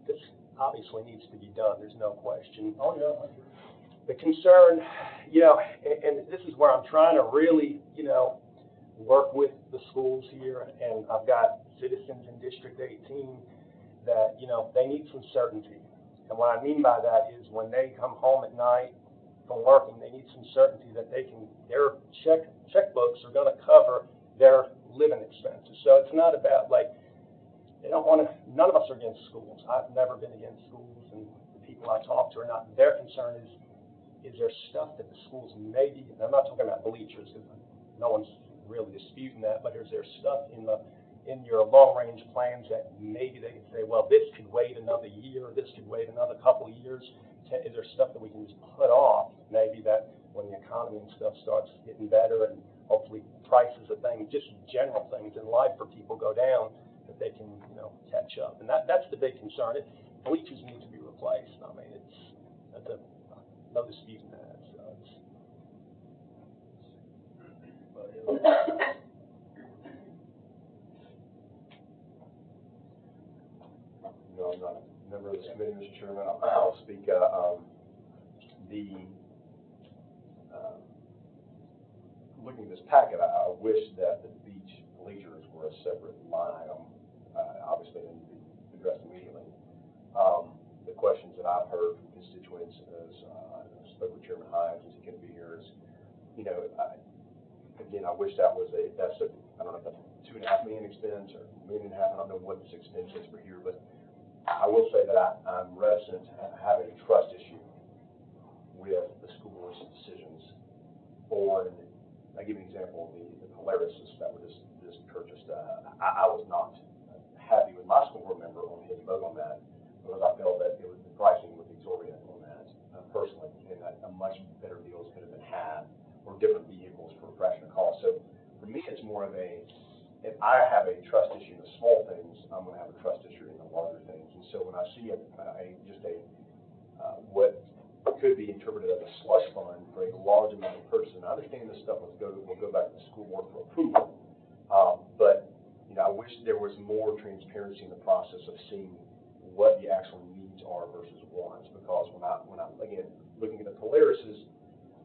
this obviously needs to be done. There's no question. Oh, yeah. The concern, and this is where I'm trying to really, work with the schools here, and I've got citizens in District 18 that, they need some certainty. And what I mean by that is when they come home at night from working, they need some certainty that their checkbooks are going to cover their living expenses. So it's not about they don't want to, none of us are against schools. I've never been against schools, and the people I talk to are not. Their concern is there stuff that the schools maybe, and I'm not talking about bleachers because no one's really disputing that, but is there stuff in your long-range plans that maybe they can say, well, this could wait another year, this could wait another couple of years, is there stuff that we can just put off, maybe that when the economy and stuff starts getting better and hopefully prices of things, just general things in life for people go down, that they can, catch up. And that's the big concern. Bleachers need to be replaced. I mean, that's no dispute in that. So I'm not a member of this committee, Mr. Chairman. I'll speak. Looking at this packet, I wish that the beach bleachers were a separate line item. Obviously, they need to be addressed immediately. The questions that I've heard from constituents is, I spoke with Chairman Hines, as he couldn't be here, is, again, I wish I don't know if that's $2.5 million expense or $1.5 million. I don't know what this expense is for here, but I will say that I'm reticent to have a trust issue with the school board's decisions on. I give you an example of the Polarises that were just purchased. I was not happy with my school board member on his vote on that because I felt that the pricing was exorbitant on that personally, and that a much better deals could have been had or different vehicles for a fraction of cost. So for me, it's more of if I have a trust issue in the small things, I'm going to have a trust issue in the larger things. And so when I see what could be interpreted as a slush fund for a large amount of purchase, and I understand this stuff will go back to the school board for approval, but I wish there was more transparency in the process of seeing what the actual needs are versus wants. Because when I'm again looking at the Polarises,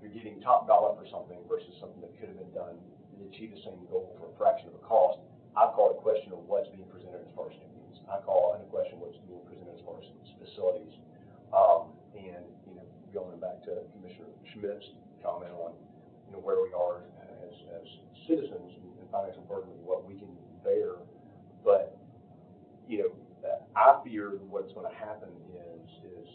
you're getting top dollar for something versus something that could have been done to achieve the same goal for a fraction of the cost. I call it a question of what's being presented as far as students. I call it a question of what's being presented as far as facilities. And going back to Commissioner Schmidt's comment on where we are as citizens and financial burden of what we can bear, but I fear what's going to happen is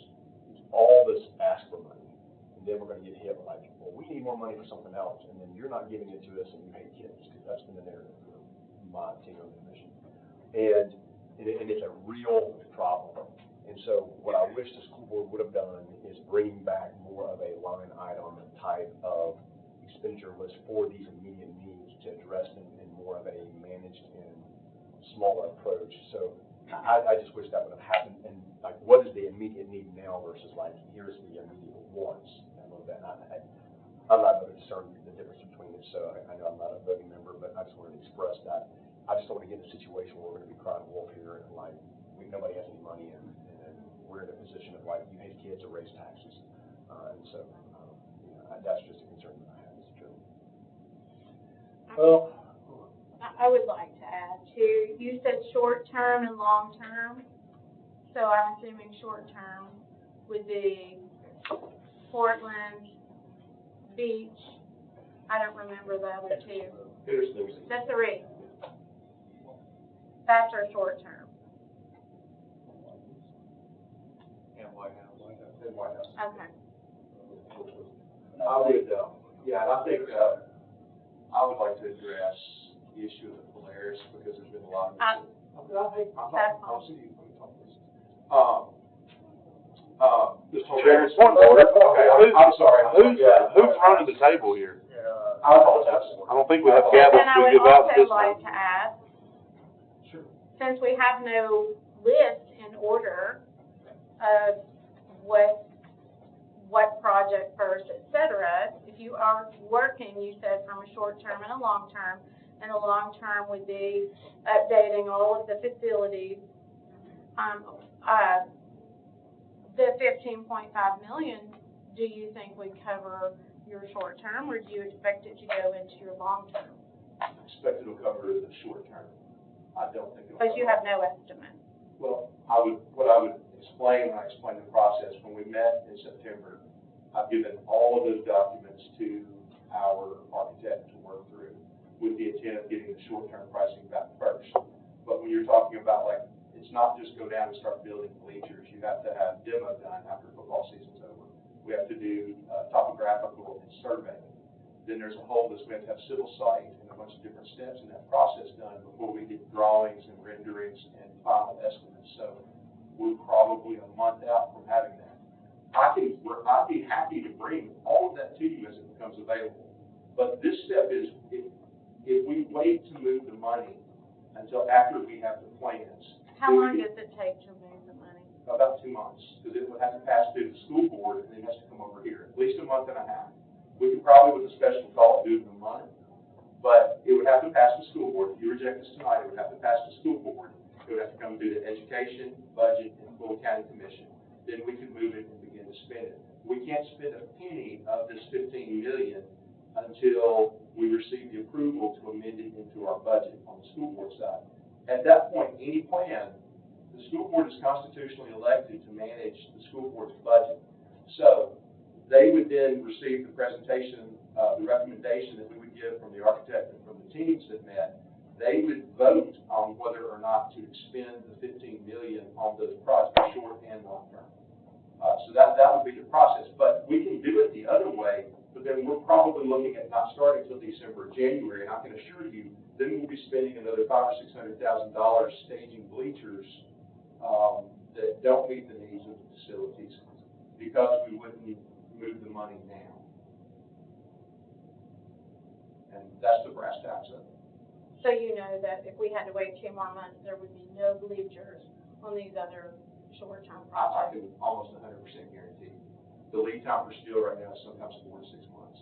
all this ask for money, and then we're going to get hit like, well, we need more money for something else, and then you're not giving it to us, and you hate kids, because that's been the narrative for my tenure on the commission, and it's a real problem. And so what I wish the school board would have done is bringing back more of a line item type of expenditure list for these immediate needs to address them in more of a managed and smaller approach. So I just wish that would have happened. And like, what is the immediate need now versus like, here's the immediate wants. I'm not going to discern the difference between it. So I know I'm not a voting member, but I just wanted to express that. I just don't want to get in a situation where we're going to be crying wolf here and like nobody has any money and we're in a position of like, you hate kids or raise taxes. And so that's just a concern that I have, Mr. Chairman. Well, I would like to add too, you said short term and long term. So I'm assuming short term would be Portland, Beach. I don't remember the other two. The three. That's our short term. And White House. Okay. I would, I think I would like to address the issue of the Polaris because there's been a lot of. Mr. Chairman, point of order. Okay, I'm sorry. Who's running the table here? I apologize. I don't think we have gavels And I to would give out also this like time. to add, Sure. since we have no list in order of what project first, et cetera, if you are working, you said from a short term and a long term, and a long term would be updating all of the facilities. The $15.5 million, do you think would cover your short term, or do you expect it to go into your long term? I expect it'll cover the short term. I don't think it'll. But you have no estimate. Well, what I would explain when I explain the process, when we met in September, I've given all of those documents to our architect to work through with the intent of getting the short-term pricing back first. But when you're talking about, like, it's not just go down and start building bleachers. You have to have demo done after football season's over. We have to do topographical and surveying. Then there's a whole list. We have to have civil site and a bunch of different steps in that process done before we get drawings and renderings and final estimates. So we're probably a month out from having that. I'd be happy to bring all of that to you as it becomes available. But this step is, if we wait to move the money until after we have the plans. How long does it take to move the money? About 2 months, because it would have to pass through the school board and then it has to come over here, at least a month and a half. We could probably, with a special call, do it in a month, but it would have to pass the school board. If you reject this tonight, it would have to pass the school board. It would have to come through the Education, Budget, and Fulton County Commission. Then we could move it and begin to spend it. We can't spend a penny of this $15 million until we receive the approval to amend it into our budget on the school board side. At that point, any plan, the school board is constitutionally elected to manage the school board's budget. So they would then receive the presentation, the recommendation that we would give from the architect and from the teams that met. They would vote on whether or not to expend the $15 million on those projects, short and long term. So that would be the process. But we can do it the other way, but then we're probably looking at not starting until December or January. And I can assure you, then we'll be spending another $500,000 or $600,000 staging bleachers that don't meet the needs of the facilities because we wouldn't move the money now. And that's the brass tacks of it. So you know that if we had to wait 2 more months, there would be no bleachers on these other short-term I projects. can almost 100% guarantee. The lead time for steel right now is sometimes 4 to 6 months.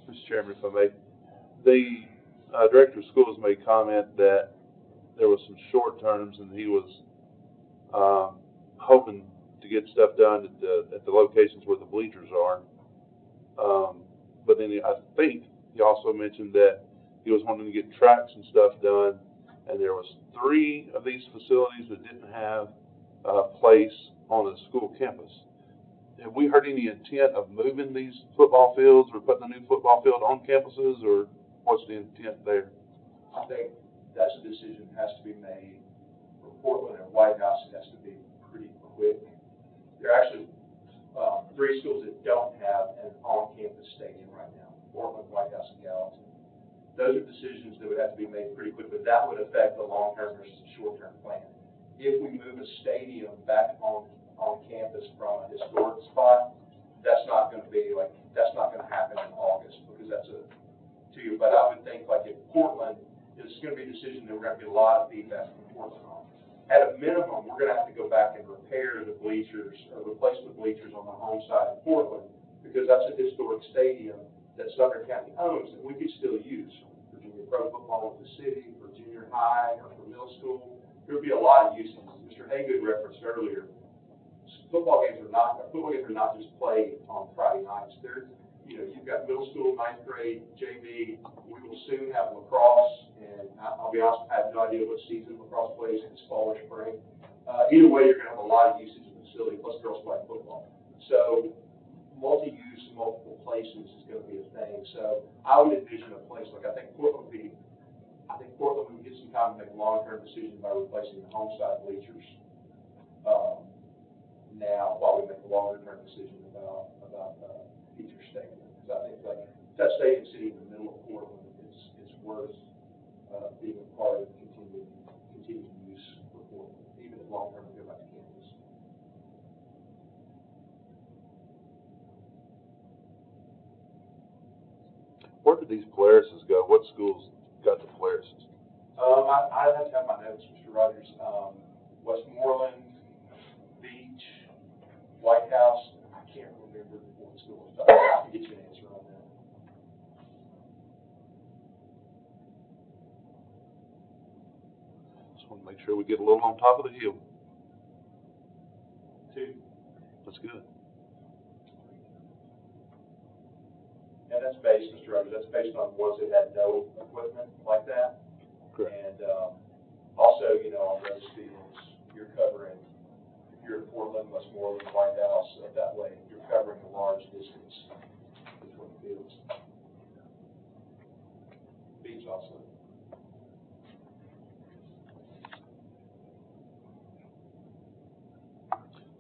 Mr. Chairman, if I may, the director of schools made comment that there was some short terms and he was hoping to get stuff done at the locations where the bleachers are. But then I think he also mentioned that he was wanting to get tracks and stuff done, and there was 3 of these facilities that didn't have a place on a school campus. Have we heard any intent of moving these football fields or putting a new football field on campuses, or what's the intent there? I think that's a decision that has to be made. For Portland and White House, it has to be pretty quick. There are actually 3 schools that don't have an on-campus stadium right now: Portland, White House, and Gallatin. Those are decisions that would have to be made pretty quick, but that would affect the long-term versus the short-term plan. If we move a stadium back on campus from a historic spot, that's not going to happen in August, because that's a 2 year. But I would think, like, if Portland, it's going to be a decision that we're going to get a lot of feedback from Portland on. At a minimum, we're going to have to go back and repair the bleachers, or replace the bleachers on the home side of Portland, because that's a historic stadium that Sumner County owns that we could still use for junior pro football with the city, for junior high, or for middle school. There would be a lot of uses. Mr. Haygood referenced earlier, football games are not just played on Friday nights. You've got middle school, 9th grade, JV. We will soon have lacrosse, and I'll be honest, I have no idea what season lacrosse plays, if it's fall or spring. Either way, you're going to have a lot of usage of the facility, plus girls playing football. So multi-use, multiple places is going to be a thing. So I would envision a place like, I think Portland would get some time to make a long-term decision by replacing the home side bleachers now, while we make a longer-term decision about future stadium. Because I think, like, that stadium sitting in the middle of Portland is worth being a part of continued use for Portland, even if long-term we go back to campus. Where did these Polaris's go? What schools got the Polaris's? I have to have my notes, Mr. Rogers. Westmoreland, Beach, White House. I can't remember what school. I can get you an answer on that. Just want to make sure we get a little on top of the hill. 2. That's good. And that's based, Mr. Rogers, that's based on ones that had no equipment like that. Correct. And also, on those fields, you're covering, if you're in Portland, Westmoreland, White House, that way, you're covering a large distance between fields. Beach also.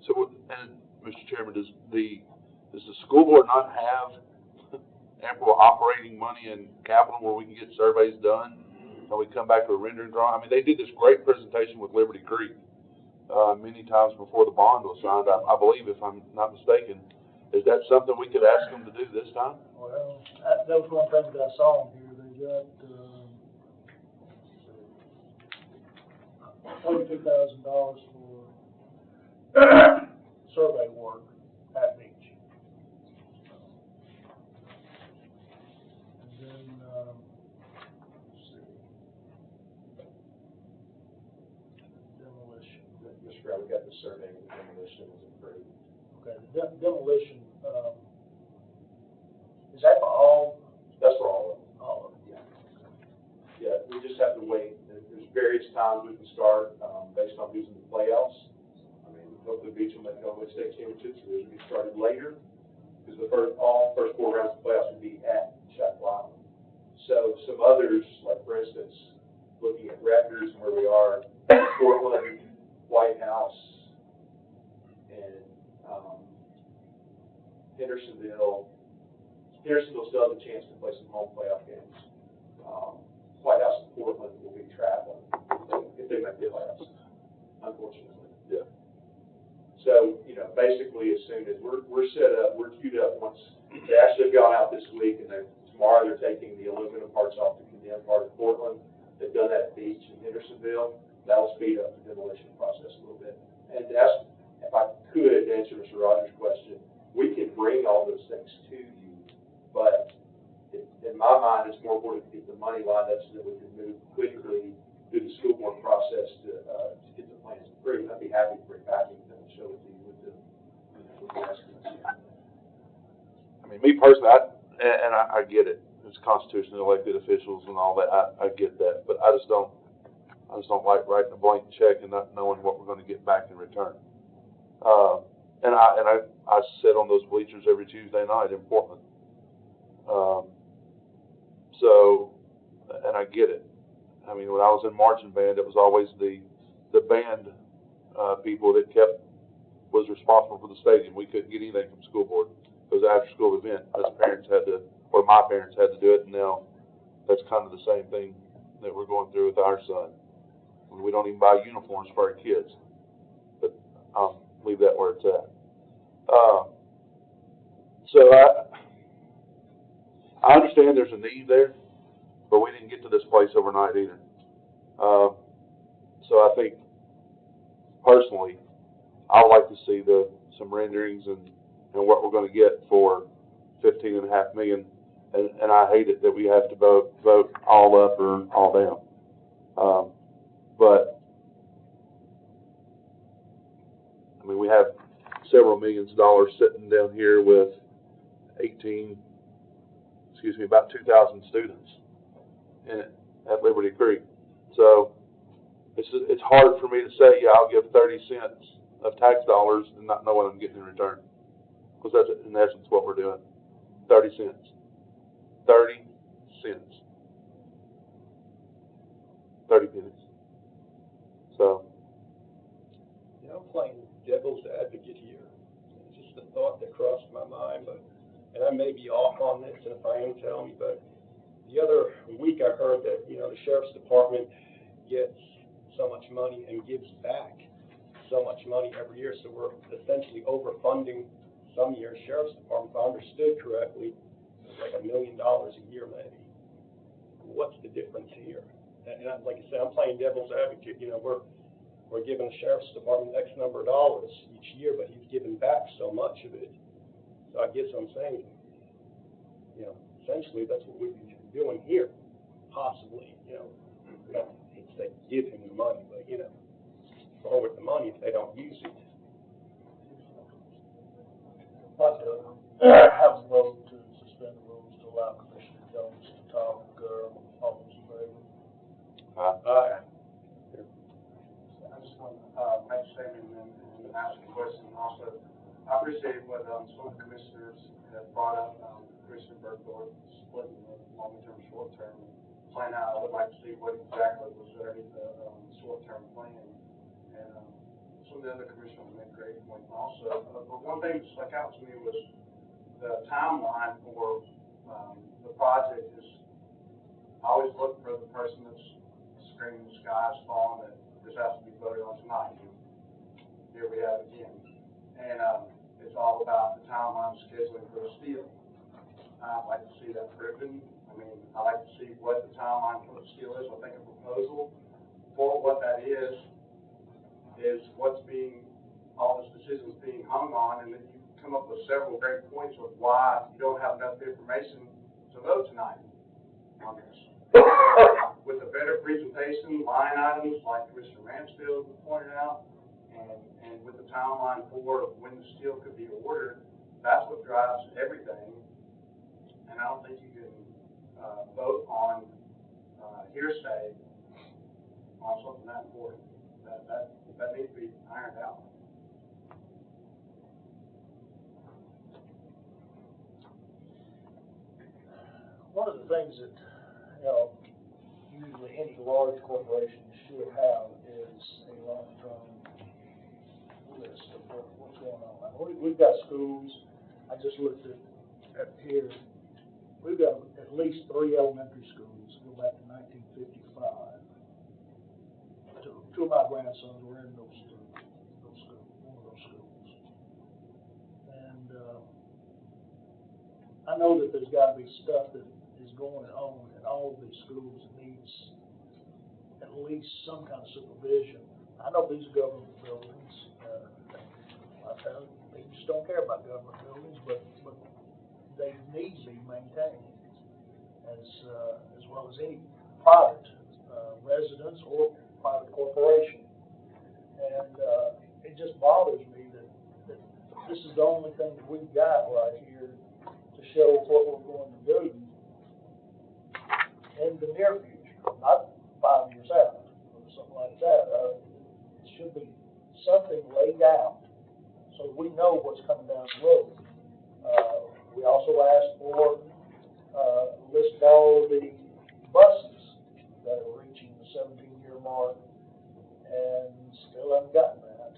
So, and Mr. Chairman, does the school board not have ample operating money and capital where we can get surveys done, and we come back to a rendering drawing. I mean, they did this great presentation with Liberty Creek, many times before the bond was signed, I believe, if I'm not mistaken. Is that something we could ask them to do this time? Well, that was one thing that I saw in here, they got, $42,000 for survey work at beach. And then, let's see, demolition. Mr. Brown, we got the survey and the demolition was approved. Okay, the demolition, is that for all? That's for all of them. All of them? Yeah. Yeah, we just have to wait. There's various times we can start, based on who's in the playoffs. I mean, hopefully Beach will make Illinois State Championship, so those will be started later, because all first 4 rounds of playoffs will be at Chappell Island. So some others, like for instance, looking at records and where we are, Portland, White House, and Hendersonville still has a chance to play some home playoff games. White House and Portland will be traveling if they make the playoffs, unfortunately. Yeah. So, basically as soon as we're set up, we're queued up once they actually have gone out this week, and tomorrow they're taking the aluminum parts off the condemned part of Portland. They've done that at Beach and Hendersonville. That'll speed up the demolition process a little bit. And that's, if I could answer Mr. Rogers' question, we can bring all those things to you, but in my mind, it's more important to get the money lined up so that we can move quickly through the school board process to get the plans approved. I'd be happy to bring back and show it to you with the estimates. I mean, me personally, I get it. It's constitutionally elected officials and all that. I get that, but I just don't like writing a blank check and not knowing what we're going to get back in return. And I sit on those bleachers every Tuesday night in Portland. So, and I get it. I mean, when I was in marching band, it was always the band people that was responsible for the stadium. We couldn't get anything from school board. It was an after school event. Us parents had to, or my parents had to do it, and now that's kind of the same thing that we're going through with our son. We don't even buy uniforms for our kids. But I'll leave that where it's at. So I understand there's a need there, but we didn't get to this place overnight either. So I think, personally, I would like to see some renderings and what we're going to get for $15.5 million. And I hate it that we have to vote all up or all down. But I mean, we have several millions of dollars sitting down here with about 2,000 students at Liberty Creek. So it's hard for me to say, yeah, I'll give 30 cents of tax dollars and not know what I'm getting in return. Because that's in essence what we're doing. 30 cents. 30 cents. 30 pennies. So. Yeah, I'm playing devil's advocate here. It's just a thought that crossed my mind, and I may be off on this, and if I am, tell me, but the other week I heard that, the Sheriff's Department gets so much money and gives back so much money every year, so we're essentially overfunding some years. Sheriff's Department, if I understood correctly, it's like $1 million a year maybe. What's the difference here? And like I said, I'm playing devil's advocate. We're giving the Sheriff's Department X number of dollars each year, but he's giving back so much of it. So I guess I'm saying, essentially that's what we'd be doing here, possibly. We don't hate to say give him the money, but forward the money if they don't use it. I'd like to have a vote to suspend the rules to allow Commissioner Jones to talk. All those in favor? Aye. I just want to make a statement and ask a question also. I appreciate what some of the commissioners have brought up, Commissioner Bergdorf, splitting the long-term, short-term plan out. I would like to see what exactly was underneath the short-term plan. And some of the other commissioners made great points also. But one thing that stuck out to me was the timeline for The project is, I always look for the person that's screaming the sky's falling, that this has to be voted on tonight. Here we have it again. And it's all about the timeline scheduling for the steel. I'd like to see that driven. I mean, I'd like to see what the timeline for the steel is. I think a proposal for what that is what's being, all those decisions being hung on, and then you come up with several great points of why you don't have enough information to vote tonight on this. With a better presentation, line items like Commissioner Mansfield pointed out, and with the timeline for when the steel could be ordered, that's what drives everything. And I don't think you can vote on hearsay on something that important. That needs to be ironed out. One of the things that, usually any large corporation should have is a long-term list of what's going on. We've got schools. I just looked at here. We've got at least 3 elementary schools go back to 1955. Two of my grandsons were in those schools, one of those schools. And I know that there's got to be stuff that is going on in all of these schools that needs at least some kind of supervision. I know these are government buildings. They just don't care about government buildings, but they need to be maintained as well as any private residence or private corporation. And it just bothers me that this is the only thing that we've got right here to show what we're going to do in the near future, not 5 years out or something like that. It should be something laid out so that we know what's coming down the road. We also asked for a list of all of the buses that are reaching the 17-year mark, and still haven't gotten that.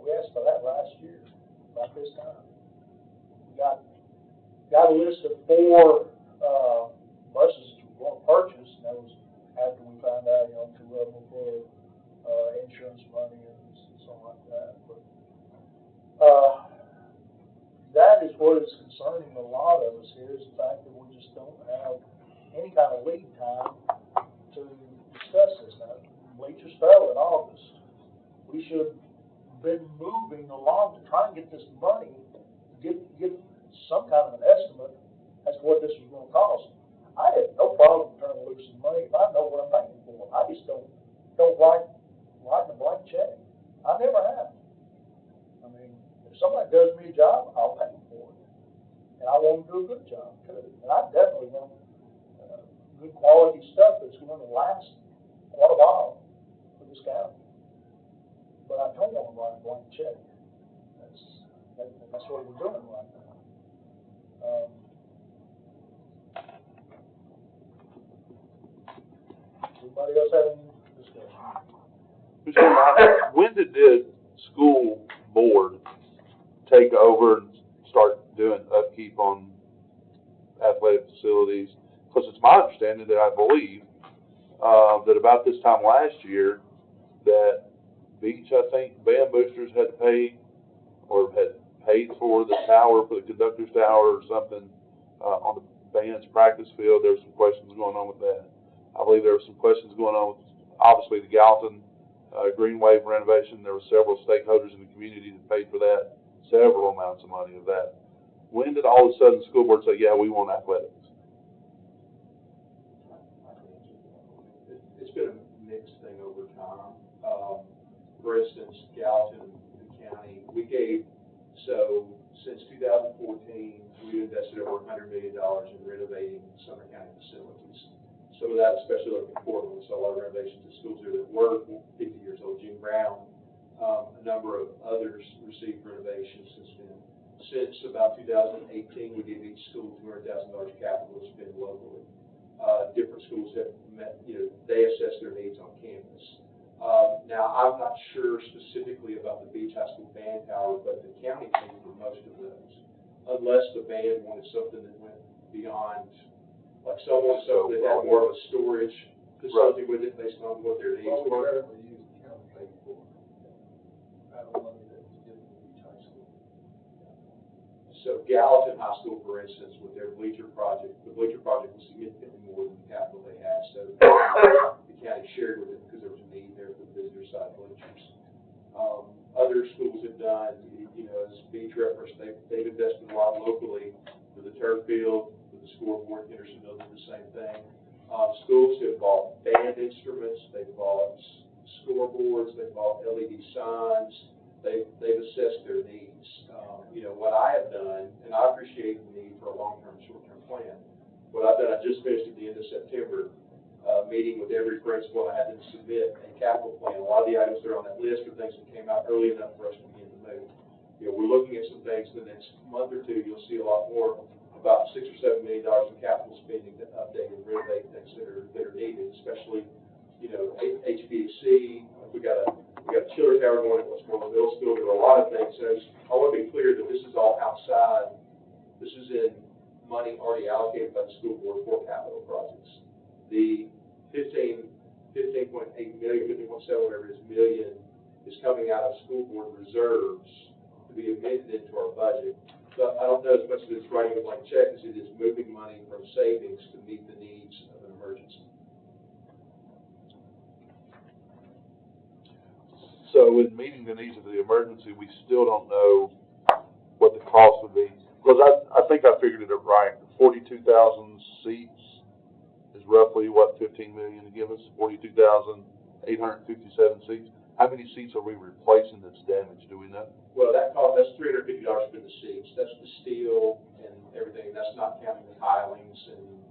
We asked for that last year, about this time. We got a list of 4 buses that we want to purchase, and that was after we found out, 2 of them were for insurance money and something like that. But that is what is concerning a lot of us here, is the fact that we just don't have any kind of lead time to discuss this. Now, bleachers fell in August. We should have been moving along to try and get this money, get some kind of an estimate as to what this was going to cost. I have no problem turning loose some money if I know what I'm paying for. I just don't write a blank check. I never have. I mean, if somebody does me a job, I'll pay them for it. And I want to do a good job, too. And I definitely want good quality stuff that's going to last quite a while for this county. But I don't want to write a blank check. That's what we're doing right now. Anybody else have any discussion? When did the school board take over and start doing upkeep on athletic facilities? Because it's my understanding that I believe that about this time last year that Beach, I think, band boosters had to pay or had paid for the tower, for the conductor's tower or something on the band's practice field. There were some questions going on with that. I believe there were some questions going on with, obviously, the Gallatin Green Wave renovation. There were several stakeholders in the community that paid for that, several amounts of money of that. When did all of a sudden the school board say, yeah, we want athletics? It's been a mixed thing over time. For instance, Gallatin County, since 2014, we've invested over $100 million in renovating Sumner County facilities. Some of that, especially like in Portland, we saw a lot of renovations at schools here that were 50 years old. Jim Brown, a number of others received renovations since then. Since about 2018, we gave each school $200,000 capital to spend locally. Different schools have met, they assess their needs on campus. Now, I'm not sure specifically about the Beach High School band tower, but the county paid for most of those, unless the band wanted something that went beyond, like someone, so they have more of a storage facility with it based on what their needs were. So Gallatin High School, for instance, with their bleacher project, the bleacher project was significantly more than the capital they had, so the county shared with it because there was a need there for the visitor side bleachers. Other schools have done, as Beach referenced, they've invested a lot locally with the turf field, with the scoreboard. Hendersonville did the same thing. Schools have bought band instruments, they've bought scoreboards, they've bought LED signs, they've assessed their needs. What I have done, and I appreciate the need for a long-term, short-term plan. What I've done, I just finished at the end of September, meeting with every principal. I had them submit a capital plan. A lot of the items that are on that list are things that came out early enough for us to begin to move. We're looking at some things in the next month or two. You'll see a lot more, about $6 or $7 million in capital spending to update and renovate things that are needed, especially, HVAC. We got a chiller tower going at Westmoreland Middle School. There are a lot of things. So I want to be clear that this is all outside. This is in money already allocated by the school board for capital projects. The 15.8 million, 15.7, whatever it is, million is coming out of school board reserves to be amended into our budget. But I don't know as much as it's writing a blank check as it is moving money from savings to meet the needs of an emergency. So in meeting the needs of the emergency, we still don't know what the cost would be. Because I think I figured it up right. 42,000 seats is roughly what, 15 million to give us? 42,857 seats. How many seats are we replacing that's damaged? Do we know? Well, that's $350 for the seats. That's the steel and everything. That's not counting the tilings and.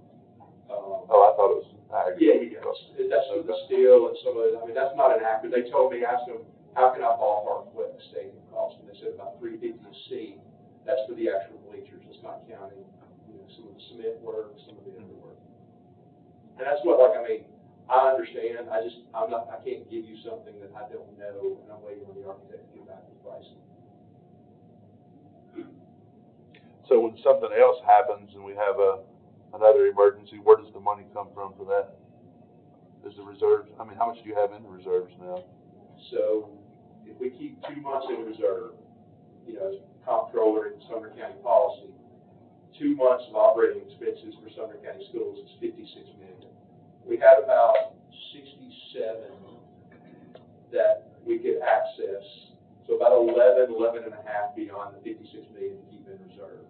I thought it was. That's for the steel and some of it. I mean, that's not an accurate. They told me, asked them, how can I ballpark what the stadium cost? And they said about $350 a seat. That's for the actual bleachers. It's not counting, some of the cement work, some of the other work. And that's what, I understand. I can't give you something that I don't know, and I'm waiting on the architect to get back with pricing. So when something else happens and we have another emergency, where does the money come from for that? Is the reserves? How much do you have in the reserves now? So if we keep 2 months in reserve, as comptroller in Sumner County policy, 2 months of operating expenses for Sumner County schools is $56 million. We had about 67 that we could access, so about 11 and a half beyond the $56 million to keep in reserve.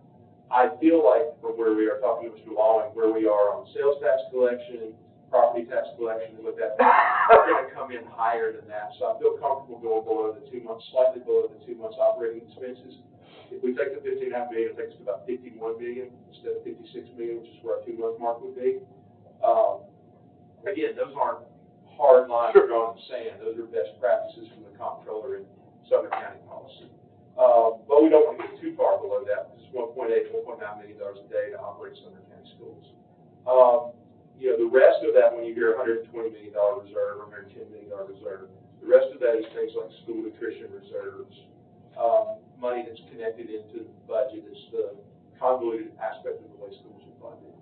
I feel like from where we are talking to Mr. Long and where we are on sales tax collection, property tax collection, and what that we're going to come in higher than that. So I feel comfortable going below the 2 months, slightly below the 2 months operating expenses. If we take the $15.5 million, it takes us to about $51 million instead of $56 million, which is where our 2 month mark would be. Again, those aren't hard lines drawn in the sand. Those are best practices from the comptroller in Sumner County policy. But we don't want to get too far below that. It's $1.8 to $1.9 million a day to operate Sumner County schools. The rest of that, when you hear $120 million reserve or $110 million reserve, the rest of that is things like school nutrition reserves, money that's connected into the budget. It's the convoluted aspect of the way schools are funded.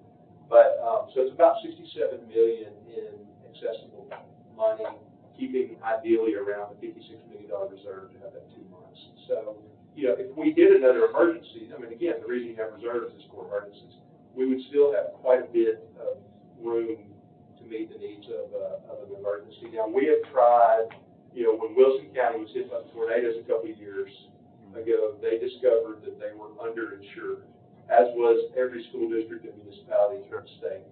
But so it's about $67 million in accessible money, keeping ideally around the $56 million reserve to have that 2 months. So, if we did another emergency, again, the reason you have reserves is for emergencies. We would still have quite a bit of room to meet the needs of an emergency. Now, we have tried, when Wilson County was hit by the tornadoes a couple of years ago, they discovered that they were underinsured, as was every school district and municipality in the state.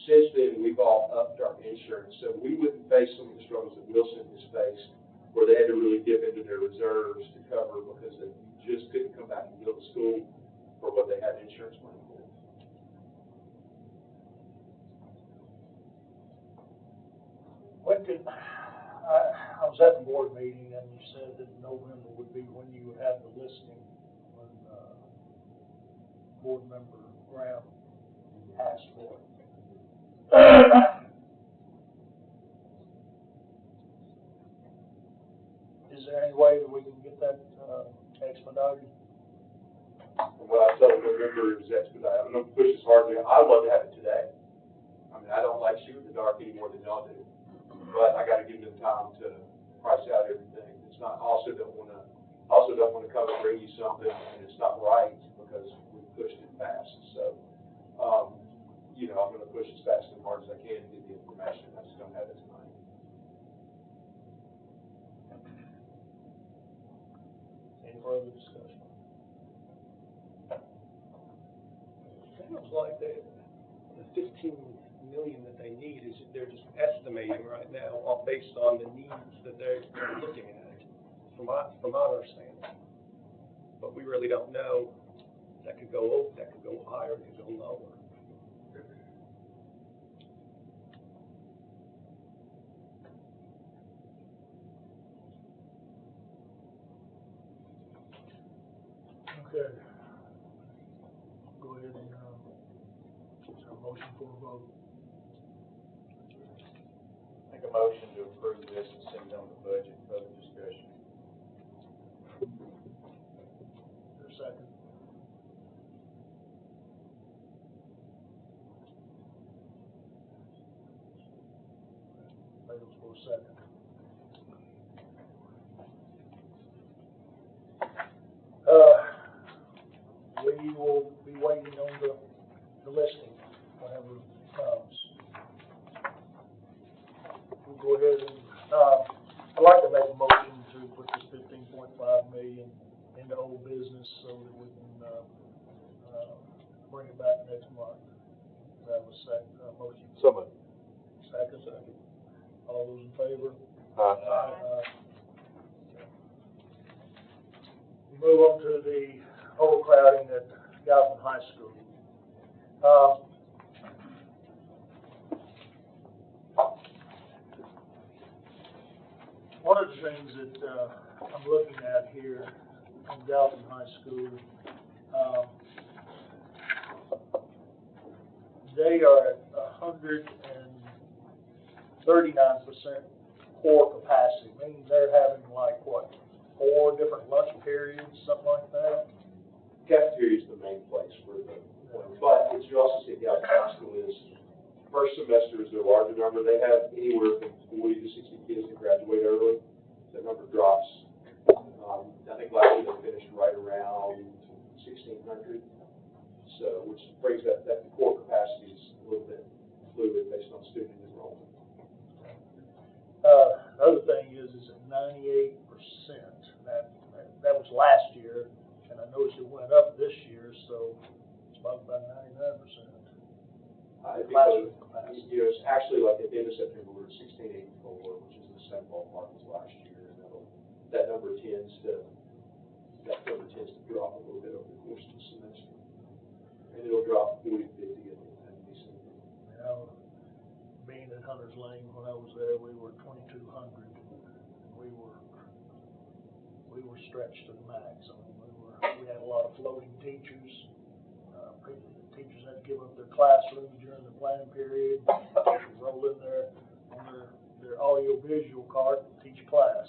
Since then, we've all upped our insurance, so we wouldn't face some of the struggles that Wilson has faced, where they had to really dip into their reserves to cover because they just couldn't come back and build a school for what they had insurance money for. I was at the board meeting and you said that November would be when you would have the listing when board member Graham asked for it. Is there any way that we can get that expedited? And what I tell the member is expedite. I'm gonna push as hard as I would love to have it today. I mean, I don't like shooting in the dark any more than y'all do, but I gotta give them time to price out everything. It's not, also don't wanna come and bring you something and it's not right because we pushed it fast. So, you know, I'm gonna push as fast and hard as I can to get the information. I just don't have it tonight. Any further discussion? Sounds like the 15 million that they need is, they're just estimating right now based on the needs that they're looking at, from my understanding. But we really don't know. That could go over, that could go higher, it could go lower. Okay. Go ahead and, is there a motion for a vote? Make a motion to approve this and send it on the budget for the discussion. Is there a second? Fails for a second. We will be waiting on the listing whenever it comes. We'll go ahead and, I'd like to make a motion to put this 15.5 million into old business so that we can, bring it back next month. That was second, motion. So moved. Second. All those in favor? Aye. We move on to the overcrowding at Galvin High School. One of the things that I'm looking at here in Galvin High School, they are at 139% core capacity, meaning they're having like what, 4 different lunch periods, something like that. Cafeteria is the main place for the, but as you also see at Galvin High School is, first semester is their larger number. They have anywhere from 40 to 60 kids that graduate early. That number drops. I think last year they finished right around 1,600. So, which brings that the core capacity is a little bit fluid based on student enrollment. The other thing is at 98%. That was last year, and I noticed it went up this year, so it's about 99%. Because, you know, it's actually like at the end of September, we were at 1684, which is the same ballpark as last year. And that number tends to drop a little bit over the course of the semester. And it'll drop 40 to 50 in December. Now, being at Hunter's Lane, when I was there, we were 2,200. We were stretched to the max. I mean, we had a lot of floating teachers. Teachers had to give up their classroom during the planning period, roll in there on their audio-visual card and teach class.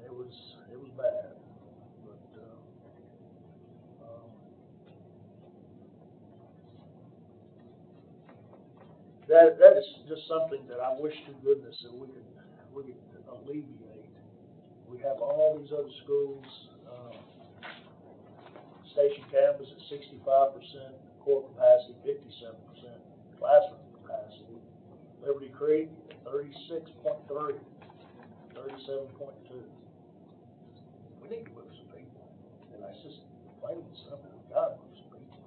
It was bad. But that is just something that I wish to goodness that we could alleviate. We have all these other schools. Station campus at 65% core capacity, 57% classroom capacity. Liberty Creek at 36.3, 37.2. We need to move some people, and that's just plain and simple. We got to move some people.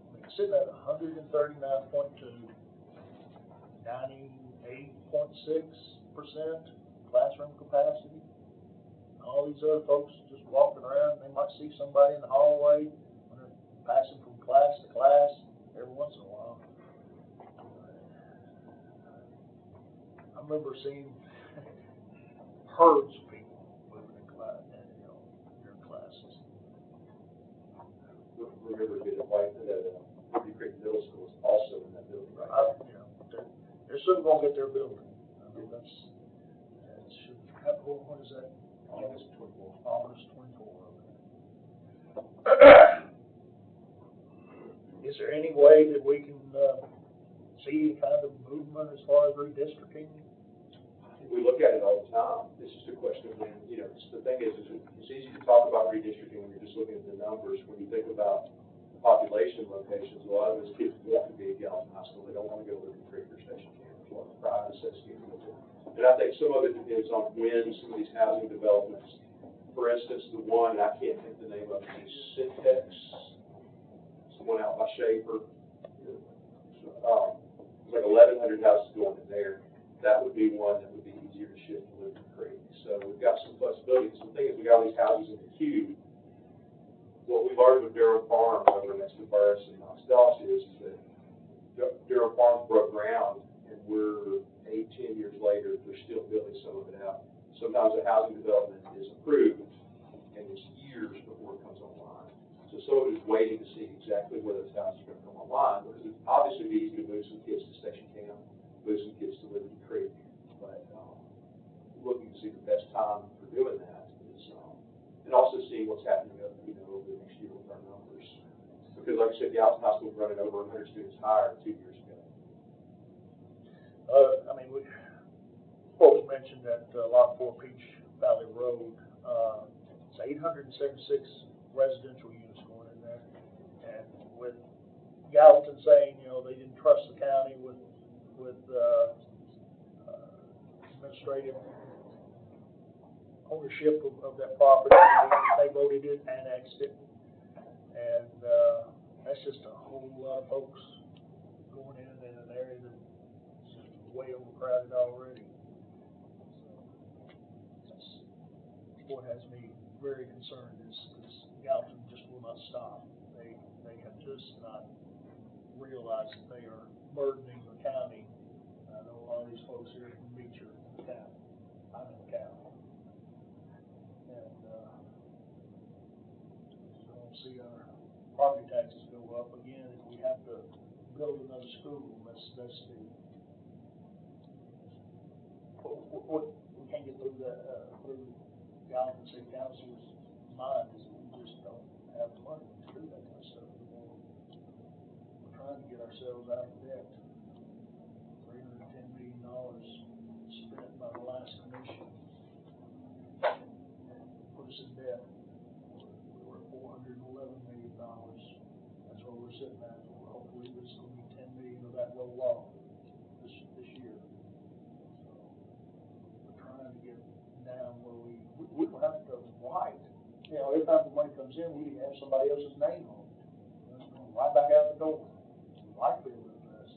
I mean, sitting at 139.2, 98.6% classroom capacity. All these other folks just walking around, they might see somebody in the hallway when they're passing from class to class every once in a while. I remember seeing herds of people moving in class, during classes. Remember being white that Liberty Creek Middle School is also in that building, right? They're soon going to get their building. I mean, what is that? August 24. August 24. Is there any way that we can see any kind of movement as far as redistricting? We look at it all the time. It's just a question of when, the thing is it's easy to talk about redistricting when you're just looking at the numbers. When you think about population locations, a lot of those kids want to be at Gallatin High School. They don't want to go live in Creek or Station Camp. There's a lot of pride associated with it. And I think some of it depends on when some of these housing developments, for instance, the one, and I can't think the name of it, is Syntex. It's the one out by Schaefer. There's like 1,100 houses going in there. That would be one that would be easier to shift to Liberty Creek. So we've got some flexibility. So the thing is, we got all these houses in the queue. What we learned with Durham Farms over next to Burris and Knox Dawes is that Durham Farms broke ground, and we're 8-10 years later, they're still building some of it out. Sometimes a housing development is approved, and it's years before it comes online. So some of it is waiting to see exactly where those houses are going to come online, because it's obviously easy to move some kids to Station Camp, move some kids to Liberty Creek, but looking to see the best time for doing that is, and also seeing what's happening over the next year with our numbers. Because like I said, Gallatin High School is running over 100 students higher 2 years ago. We folks mentioned that Lot 4 Peach Valley Road, it's 876 residential units going in there, and with Gallatin saying, they didn't trust the county with administrative ownership of that property, they voted it, annexed it, and that's just a whole lot of folks going in an area that's way overcrowded already. So that's what has me very concerned is Gallatin just will not stop. They have just not realized that they are burdening the county. I know a lot of these folks here from Beecher County. I'm in the county. And so I don't see our property taxes go up again if we have to build another school. That's the we can't get through that through Gallatin City Council's mind is we just don't have the money to do that kind of stuff. We're trying to get ourselves out of debt. $310 million spent by the last commission and put us in debt. We're at $411 million. That's where we're sitting at. Hopefully this will be $10 million of that roll off this year. So we're trying to get down where we don't have to write. Every time the money comes in, we need to have somebody else's name on it. Right back out the door. Likely to invest.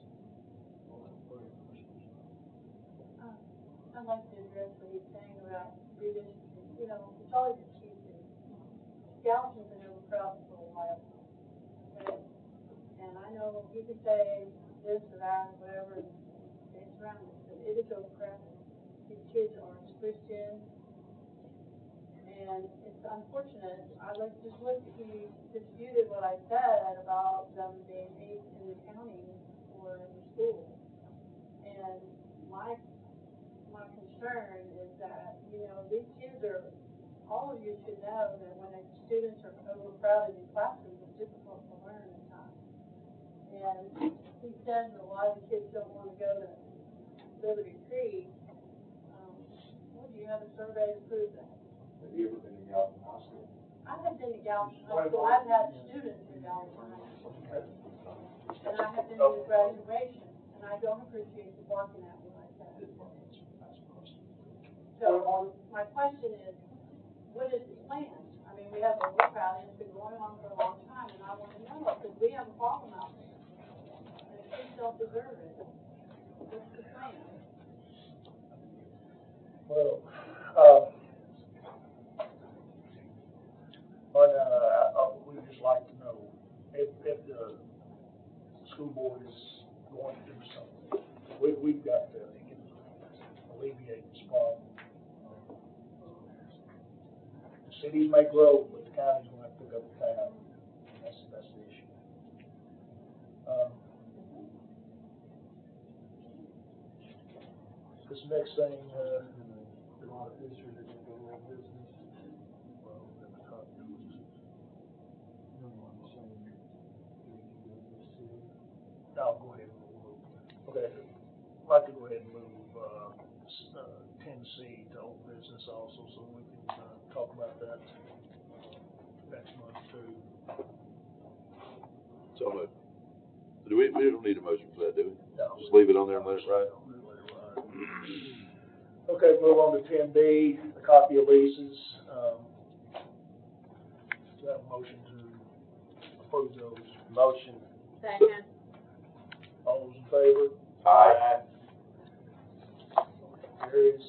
I'd like to address what he's saying about redistricting. It's always excuses. Gallatin's been overcrowded for a while. Okay? And I know you can say this or that or whatever, it's around it, but it is overcrowded. These kids are Christian, and it's unfortunate. He disputed what I said about them being 8 in the county or in the school. And my concern is that, these kids all of you should know that when students are overcrowded in classrooms, it's difficult to learn at times. And he said that a lot of the kids don't want to go to Liberty Creek. Do you have a survey to prove that? Have you ever been to Gallatin High School? I have been to Gallatin High School. I've had students in Gallatin High School. And I have been to the graduation, and I don't appreciate you barking at me like that. So my question is, what is the plan? We have overcrowding. It's been going on for a long time, and I want to know, because we have a problem out there. And the kids don't deserve it. What's the plan? Well, we'd just like to know if the school board is going to do something. We've got to alleviate this problem. The cities may grow, but the county's going to have to pick up the tab. That's the issue. This next thing, A lot of issues that are going on business. I'll go ahead and move. Okay, I'd like to go ahead and move, 10C to old business also, so we can, talk about that next month too. So moved. Do we don't need a motion for that, do we? No. Just leave it on there and let it ride? Okay, move on to 10B, the copy of leases. Do I have a motion to approve those? Motion. Second. All those in favor? Aye. Carries.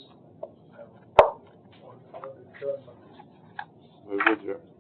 Move to adjourn.